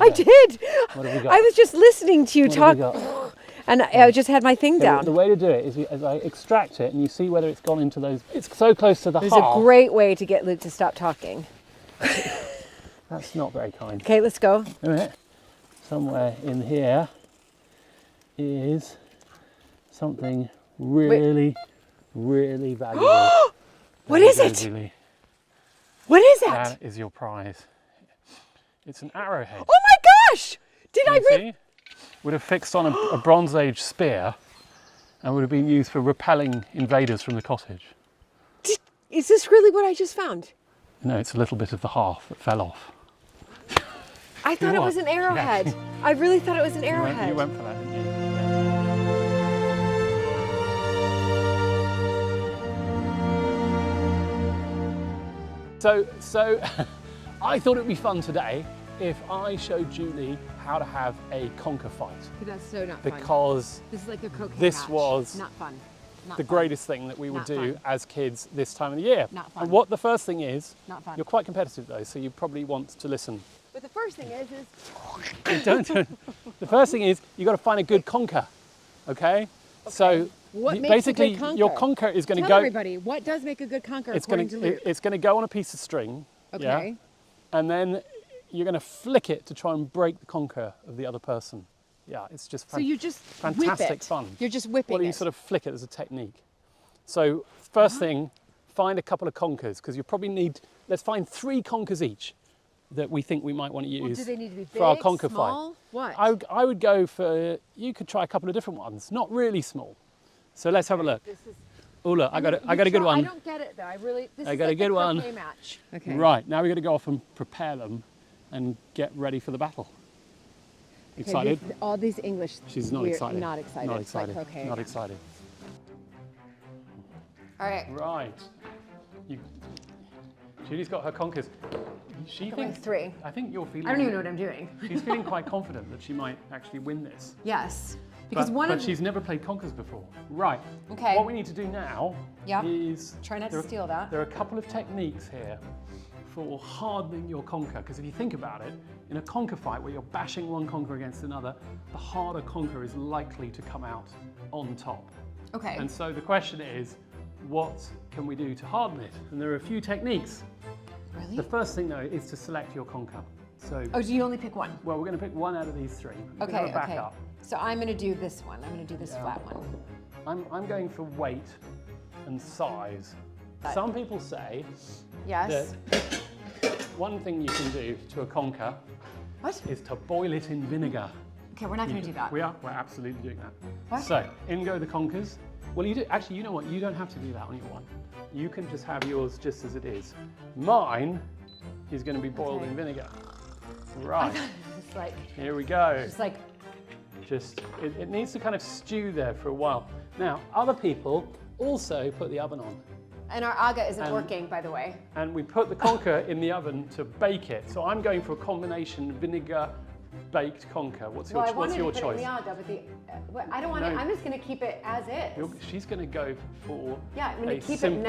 I did. What have we got? I was just listening to you What talk, have we got? and I just had my thing Okay, down. the way to do it is as I extract it and you see whether it's gone into those. It's so close to the It was heart. a great way to get Luke to stop talking. That's not very kind. Okay, let's go. Wait a minute. Somewhere in here is something really, really valuable. What There is you go, it? Julie. What is that? That is your prize. It's an arrowhead. Oh my gosh! Did I You really? see? Would have fixed on a Bronze Age spear and would have been used for repelling invaders from the cottage. Is this really what I just found? No, it's a little bit of the hearth that fell off. I thought it what? was an arrowhead. I really thought it was an arrowhead. You went for that, didn't you? So I thought it would be fun today if I showed Julie how to have a conker fight, That's so not because This is like a croquet this match. was Not fun. Not the fun. greatest thing that we would Not do fun. as kids this time of the year. Not fun. And what the first thing is, Not fun. you're quite competitive though, so you probably want to listen. But the first thing is don't. The first thing is you've got to find a good conker, okay? So What you- makes a basically good your conker? conker is going to tell go. everybody what does make a good conker It's according going to to Luke. it's going to go on a piece of string. Okay. Yeah? And then you're going to flick it to try and break the conker of the other person. Yeah, it's just So you just fantastic whip it. fun. You're just whipping Well, you it. sort of flick it as a technique. So first thing, find a couple of conkers, because you probably need, let's find 3 conkers each that we think we might want to use do they need to be big, for our conker small? fight. What? I would go for, you could try a couple of different ones, not really small. So let's have a look. This is, Oh look, I got a good one. I don't get it though. This is got a like good the one. croquet match. Okay. Right, now we've got to go off and prepare them and get ready for the battle. Excited? All these English. She's not excited. Not excited. Not It's like excited. croquet. Not excited. All right. Right. Judy's got her conkers. She Got my thinks 3. I think you're feeling. I don't even know what I'm doing. She's feeling quite confident that she might actually win this. Yes. Because But she's never played conkers before. Right. Okay. What we need to do now Yep. is Try not to steal that. There are a couple of techniques here for hardening your conker, because if you think about it, in a conker fight where you're bashing one conker against another, the harder conker is likely to come out on top. Okay. And so the question is, what can we do to harden it? And there are a few techniques. Really? The first thing though is to select your conker. So, Oh, do you only pick one? well, we're going to pick one out of these 3. We're Okay. going to back Okay. up. So I'm going to do this one. I'm going to do this flat one. I'm going for weight and size. That- Some people say Yes. that one thing you can do to a conker What? is to boil it in vinegar. Okay, we're not going to do that. We're absolutely doing that. What? So, in go the conkers. Well, you do, actually, you know what? You don't have to do that on your one. You can just have yours just as it is. Mine is going to be boiled Okay. in vinegar. Right, It's like, here we go. it's like, It needs to kind of stew there for a while. Now, other people also put the oven on. and our aga isn't working, by the way. And we put the conker in the oven to bake it. So I'm going for a combination vinegar baked conker. What's your, Well, I what's wanted your to put it in choice? the aga, but I don't want it. No. I'm just going to keep it as is. She's going to go for Yeah, I'm gonna a keep it simple,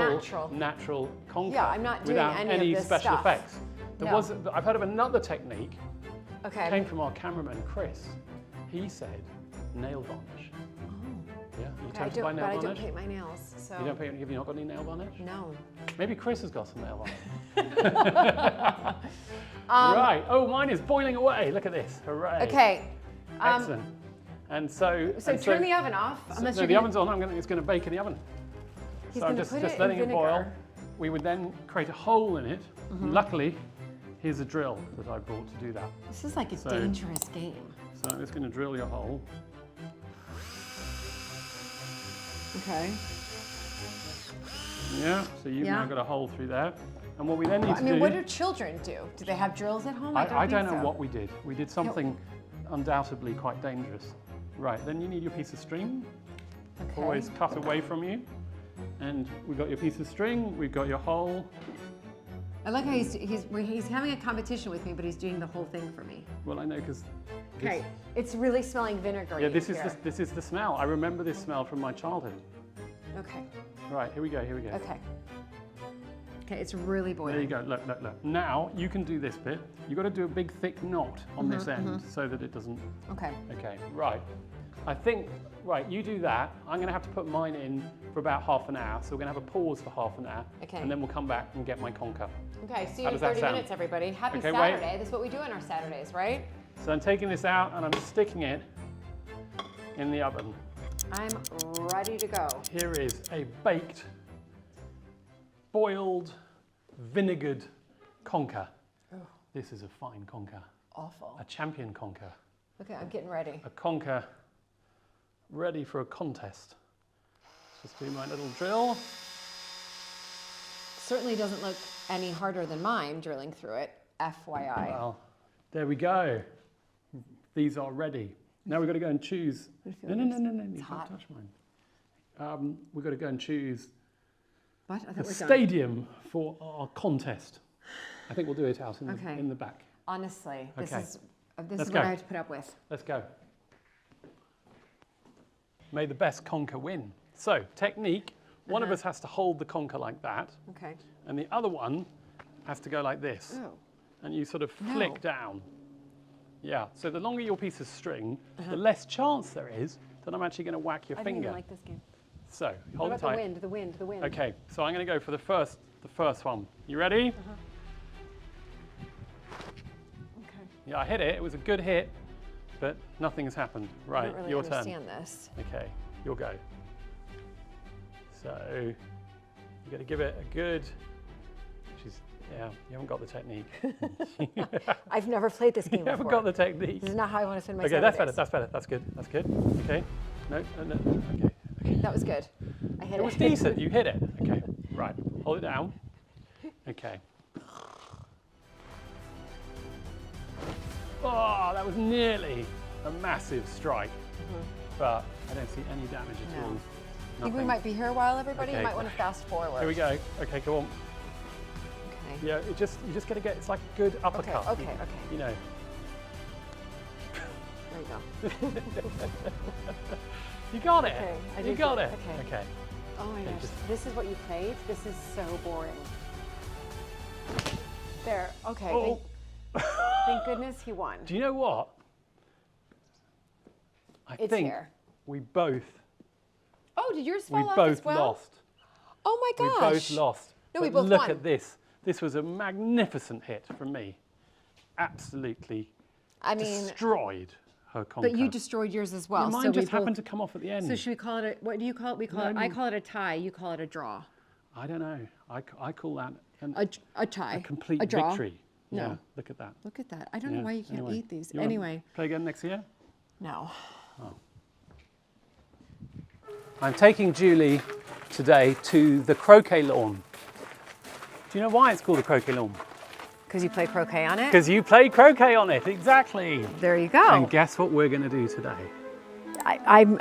natural. conker Yeah, I'm not doing without any of this special stuff. effects. No. I've heard of another technique. Okay. Came from our cameraman Chris. He said nail varnish. Yeah, you I tempted by don't, nail but I don't varnish? paint my nails, so. You don't paint, have you not got any nail varnish? No. Maybe Chris has got some nail varnish. Right. Oh, mine is boiling away. Look at this. Hooray. Okay. Excellent. And so. Turn the oven off. Unless No, you're the gonna, oven's on. It's going to bake in the oven. He's So I'm gonna just put just it letting in it boil. vinegar. We would then create a hole in it. Mm-hmm. Luckily, here's a drill that I brought to do that. This is like a dangerous game. So I'm just going to drill your hole. Okay. Yeah. So you've now got a hole through there. And what we then need to do. what do children do? Do they have drills at home? I don't know think so. what we did. We did something undoubtedly quite dangerous. Right, then you need your piece of string. Okay. Always cut away from you. And we've got your piece of string, we've got your hole. I like how he's having a competition with me, but he's doing the whole thing for me. Well, I know because. Okay. It's really smelling vinegary. Yeah, this is the smell. I remember this smell from my childhood. Okay. Right, here we go, here we go. Okay. Okay, it's really boiling. There you go, look, look, look. Now you can do this bit. You've got to do a big thick knot on this end so that it doesn't. Okay. Okay, right. I think, right, you do that. I'm going to have to put mine in for about half an hour. So we're going to have a pause for half an hour. Okay. And then we'll come back and get my conker. Okay, see you How in does that 30 sound? minutes, everybody. Happy Okay, wait. Saturday. This is what we do on our Saturdays, right? So I'm taking this out and I'm sticking it in the oven. I'm ready to go. Here is a baked, boiled, vinegared conker. Oh. This is a fine conker. Awful. A champion conker. Okay, I'm getting ready. A conker ready for a contest. Just do my little drill. Certainly doesn't look any harder than mine drilling through it, FYI. Well, there we go. These are ready. Now we've got to go and choose. No, you can't hot. touch mine. We've got to go and choose What? I thought a we're done. stadium for our contest. I think we'll do it out in, Okay. in the back. Honestly, this Okay. is Let's what go. I have to put up with. Let's go. May the best conker win. So, technique. One of us has to hold the conker like that, Okay. and the other one has to go like this. Oh. And you sort of No. flick down. Yeah, so the longer your piece of string, the less chance there is that I'm actually going to whack your I don't finger. even like this game. So, What hold it about tight. the wind? The wind. The wind. Okay, so I'm going to go for the first one. You ready? Yeah, I hit it. It was a good hit, but nothing has happened. Right, I don't really your turn. understand this. Okay, you'll go. So you got to give it a good. Yeah, you haven't got the technique. I've never played this game You before. haven't got the technique. This is not how I want to spend my Okay, Saturdays. that's better. That's good. That's good. Okay. No. Okay. That was good. I hit it. It was decent. You hit it. Okay. Right. Hold it down. Okay. Oh, that was nearly a massive strike, but I don't see any damage at all. I think we might be here a while, everybody. Okay. You might want to fast forward. Here we go. Okay, go on. Okay. Yeah, you just got to get. It's like a good uppercut. Okay. You know. There you go. You got it. Okay, I You did got good. it. Okay. Oh my gosh, this is what you played? This is so boring. There, okay. Oh. Thank goodness he won. Do you know what? I It's think here. we both Oh, did yours fall off both as well? lost. Oh my We gosh. both lost. No, we But both look won. at this. This was a magnificent hit from me. Absolutely I mean, destroyed her conquer. but you destroyed yours as well. Yeah, mine so just we happened both, to come off at the end. So should we call it what do you call it? We call No, it, I no. call it a tie, you call it a draw. I don't know. I call that A tie. a complete a draw. victory. No. Yeah, look at that. Look at that. I don't know Yeah, why you can't anyway. eat these. You wanna Anyway, play again next year? no. I'm taking Julie today to the croquet lawn. Do you know why it's called the croquet lawn? Because you play croquet on it? Because you play croquet on it, exactly. There you go. And guess what we're going to do today? I'm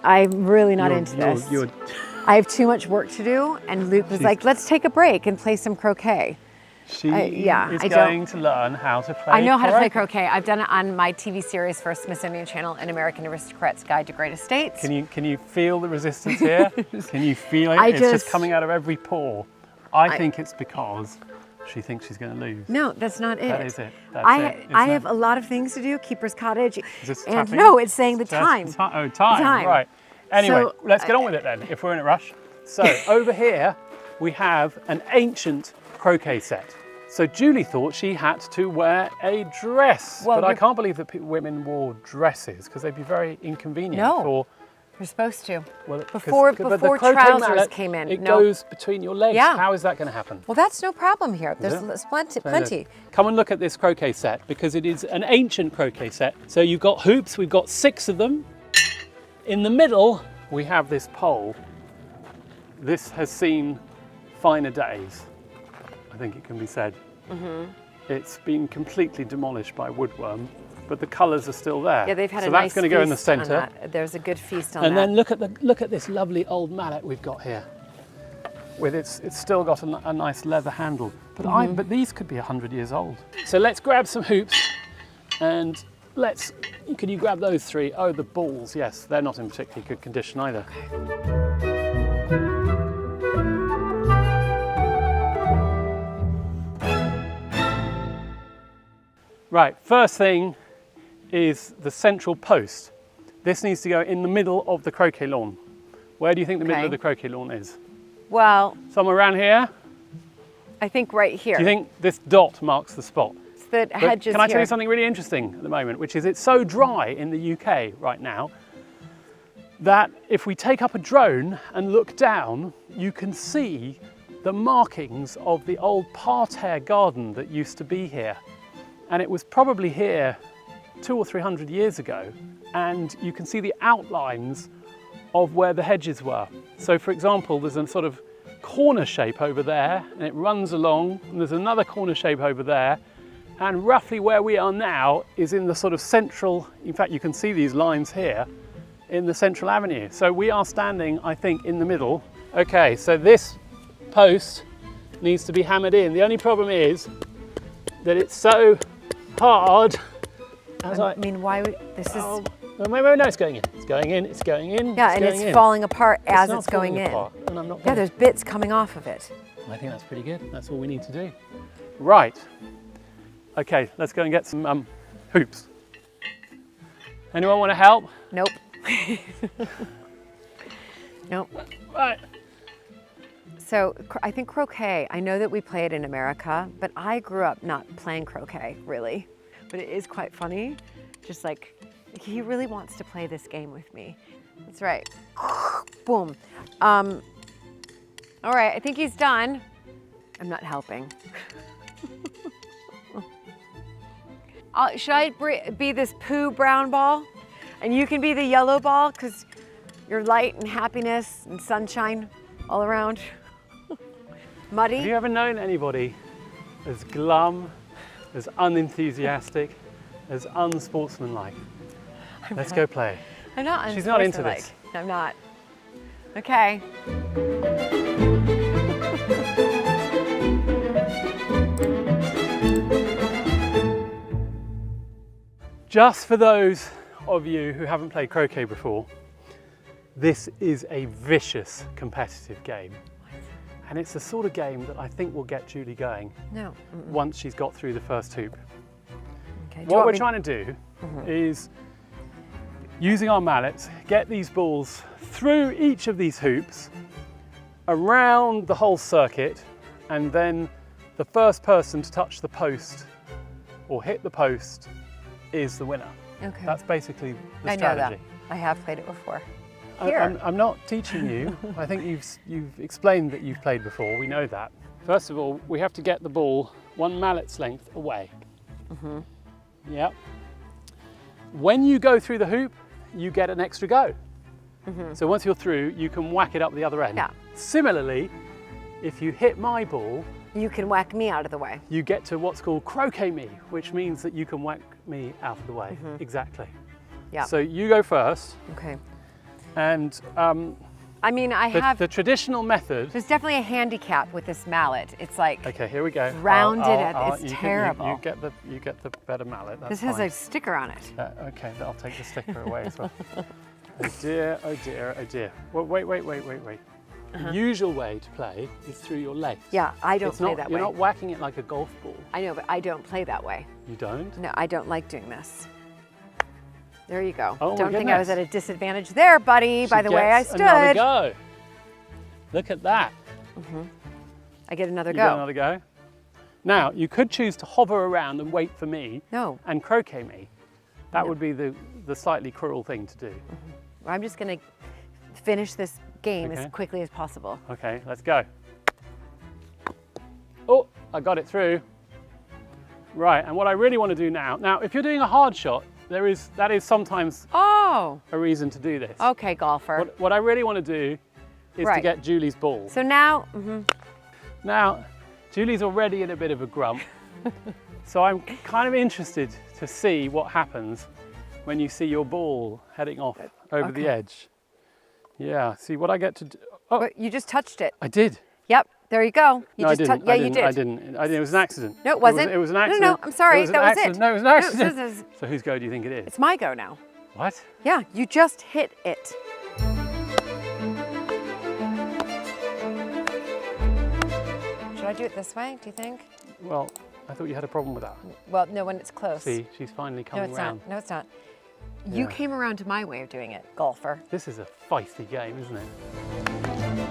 really not into this. You're I have too much work to do, and Luke was like, let's take a break and play some croquet. She yeah, is I going to learn how to play I know how to play croquet. I've done it on my TV series for Smithsonian Channel, An American Aristocrat's Guide to Great Estates. Can you feel the resistance here? Can you feel it? It's just coming out of every pore. I think it's because she thinks she's going to lose. No, that's not it. That is it. That's it. I have a lot of things to do. Keeper's Cottage. Is this and tapping? no, it's saying the time. Oh, time. Time. Right. Anyway, So, let's get on with it then, if we're in a rush. So over here, we have an ancient croquet set. So Julie thought she had to wear a dress, Well, but I can't believe that women wore dresses because they'd be very inconvenient. No. You're supposed to. Well, Before but the croquet trousers mallet, came in. It No. goes between your legs. Yeah. How is that going to happen? Well, that's no problem here. Is There's plenty. Come and look at this croquet set because it is an ancient croquet set. So you've got hoops, we've got 6 of them. In the middle, we have this pole. This has seen finer days, I think it can be said. It's been completely demolished by woodworm, but the colours are still there. Yeah, they've had so a that's nice going to go in the feast on centre. that. There's a good feast on And that. then look at this lovely old mallet we've got here. With it's still got a nice leather handle, but but these could be 100 years old. So let's grab some hoops, and can you grab those 3? Oh, the balls, yes, they're not in particularly good condition either. Right, first thing is the central post. This needs to go in the middle of the croquet lawn. Where do you think the middle of the croquet lawn is? Well, Somewhere around here? I think right here. Do you think this dot marks the spot? It's the But hedges can I tell here. you something really interesting at the moment, which is it's so dry in the UK right now that if we take up a drone and look down, you can see the markings of the old parterre garden that used to be here. And it was probably here 200 or 300 years ago. And you can see the outlines of where the hedges were. So for example, there's a sort of corner shape over there and it runs along, and there's another corner shape over there. And roughly where we are now is in the sort of central, in fact you can see these lines here, in the central avenue. So we are standing, I think, in the middle. Okay, so this post needs to be hammered in. The only problem is that it's so hard. I mean, why would this is? Oh, no, it's going in. It's going in. It's going in. Yeah, and going it's in. falling apart as not it's going falling in. apart, and I'm not Yeah, gonna- there's bits coming off of it. I think that's pretty good. That's all we need to do. Right. Okay, let's go and get some hoops. Anyone want to help? Nope. Nope. Right. So I think croquet, I know that we play it in America, but I grew up not playing croquet, really. but it is quite funny. Just like, he really wants to play this game with me. That's right. Boom. All right, I think he's done. I'm not helping. Should I be this poo brown ball? And you can be the yellow ball because you're light and happiness and sunshine all around. Muddy. Have you ever known anybody as glum, as unenthusiastic, as unsportsmanlike? Let's go play. I'm not. She's not into this. I'm not. Okay. Just for those of you who haven't played croquet before, this is a vicious competitive game. And it's the sort of game that I think will get Julie going once she's got through the first hoop. Okay. What we're trying to do is, using our mallets, get these balls through each of these hoops, around the whole circuit, and then the first person to touch the post or hit the post is the winner. Okay. That's basically the I strategy. know that. I have played it before. I'm not teaching you. I think you've explained that you've played before. We know that. First of all, we have to get the ball 1 mallet's length away. Yep. When you go through the hoop, you get an extra go. So once you're through, you can whack it up the other end. Yeah. Similarly, if you hit my ball, you can whack me out of the way. you get to what's called croquet me, which means that you can whack me out of the way. Exactly. Yeah. So you go first. Okay. And I mean, the traditional method. There's definitely a handicap with this mallet. It's like, Okay, here we go. rounded it's terrible. You get the better mallet. That's this has fine. a sticker on it. Okay, I'll take the sticker away as well. Oh dear, oh dear, oh dear. Well, wait. The usual way to play is through your legs. Yeah, I don't It's play not, that You're way. not whacking it like a golf ball. I know, but I don't play that way. You don't? No, I don't like doing this. There you go. Oh, my don't think I was at goodness. a disadvantage there, buddy, by the way I She gets another stood. go. Look at that. I get another You go. get another go. Now, you could choose to hover around and wait for me No, and croquet me. That would be the slightly cruel thing to do. I'm just going to finish this game as Okay. quickly as possible. Okay, let's go. Oh, I got it through. Right, and what I really want to do now, if you're doing a hard shot, that is sometimes Oh, a reason to do this. okay, golfer. What I really want to do is to Right. get Julie's ball. So now, Now, Julie's already in a bit of a grump, so I'm kind of interested to see what happens when you see your ball heading off over the Okay. edge. Yeah, see what I get to do. Oh, but you just touched it. I did. Yep, there you go. You No, I just didn't. yeah, I you didn't. did. I didn't. It was an accident. No, it wasn't. It was an No, no, accident. I'm sorry, It was that an was it. accident. No, it was an No, accident. this is- So whose go do you think it is? It's my go now. What? Yeah, you just hit it. Should I do it this way, do you think? Well, I thought you had a problem with that. Well, no, when it's close. See, she's finally No, coming it's round. not. No, it's not. You Yeah. came around to my way of doing it, golfer. This is a feisty game, isn't it?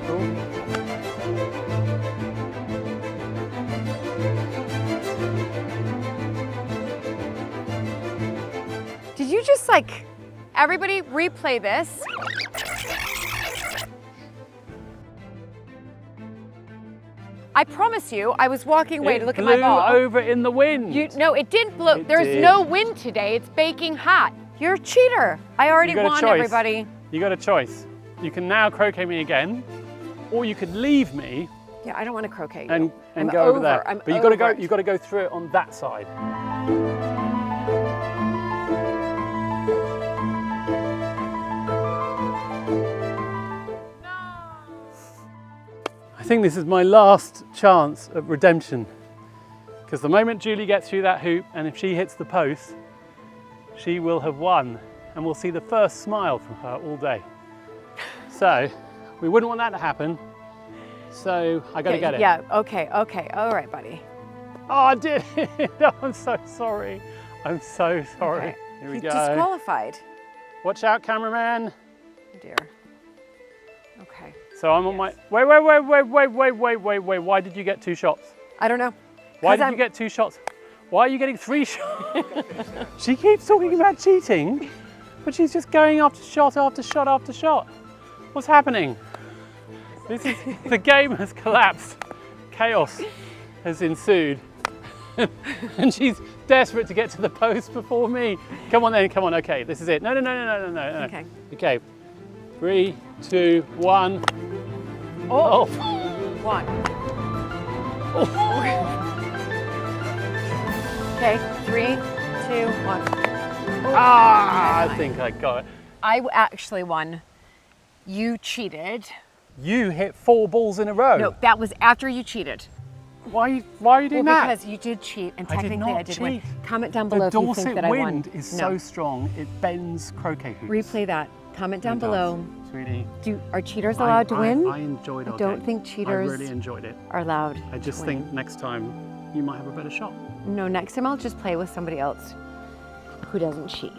Ooh. Did you just like, everybody replay this? I promise you, I was walking away to look at my It blew ball. over in the wind. No, it didn't blow. It There's did. no wind today. It's baking hot. You're a cheater. I already You got a won, choice. everybody. You got a choice. You can now croquet me again, or you could leave me Yeah, I don't want to croquet you. and I'm go over there. I'm But you got to go. over it. You got to go through it on that side. I think this is my last chance at redemption, because the moment Julie gets through that hoop, and if she hits the post, she will have won, and we'll see the first smile from her all day. So we wouldn't want that to happen. So I got to get it. Yeah, okay, all right, buddy. Oh, I did it. Oh, I'm so sorry. I'm so sorry. Okay. Here we He's go. disqualified. Watch out, cameraman. Oh dear. Okay. So I'm on my. Wait. Why did you get 2 shots? I don't know. Why 'Cause did I'm- you get 2 shots? Why are you getting 3 shots? She keeps talking about cheating, but she's just going after shot after shot after shot. What's happening? The game has collapsed. Chaos has ensued. And she's desperate to get to the post before me. Come on then, come on, okay, this is it. No. Okay. Okay, 3, 2, 1. Oh. 1. Oh. Okay, 3, 2, 1. Ah, I think I got it. I actually won. You cheated. You hit 4 balls in a row. No, that was after you cheated. Why are you doing that? Because you did cheat, and technically I did win. cheat. Comment down below if you think that I won. The Dorset wind is so strong, it bends croquet hoops. Replay that. Comment down below. Sweetie. Are cheaters allowed to win? I enjoyed our I don't game. think cheaters I really enjoyed it. are allowed. I just think next time you might have a better shot. No, next time I'll just play with somebody else who doesn't cheat.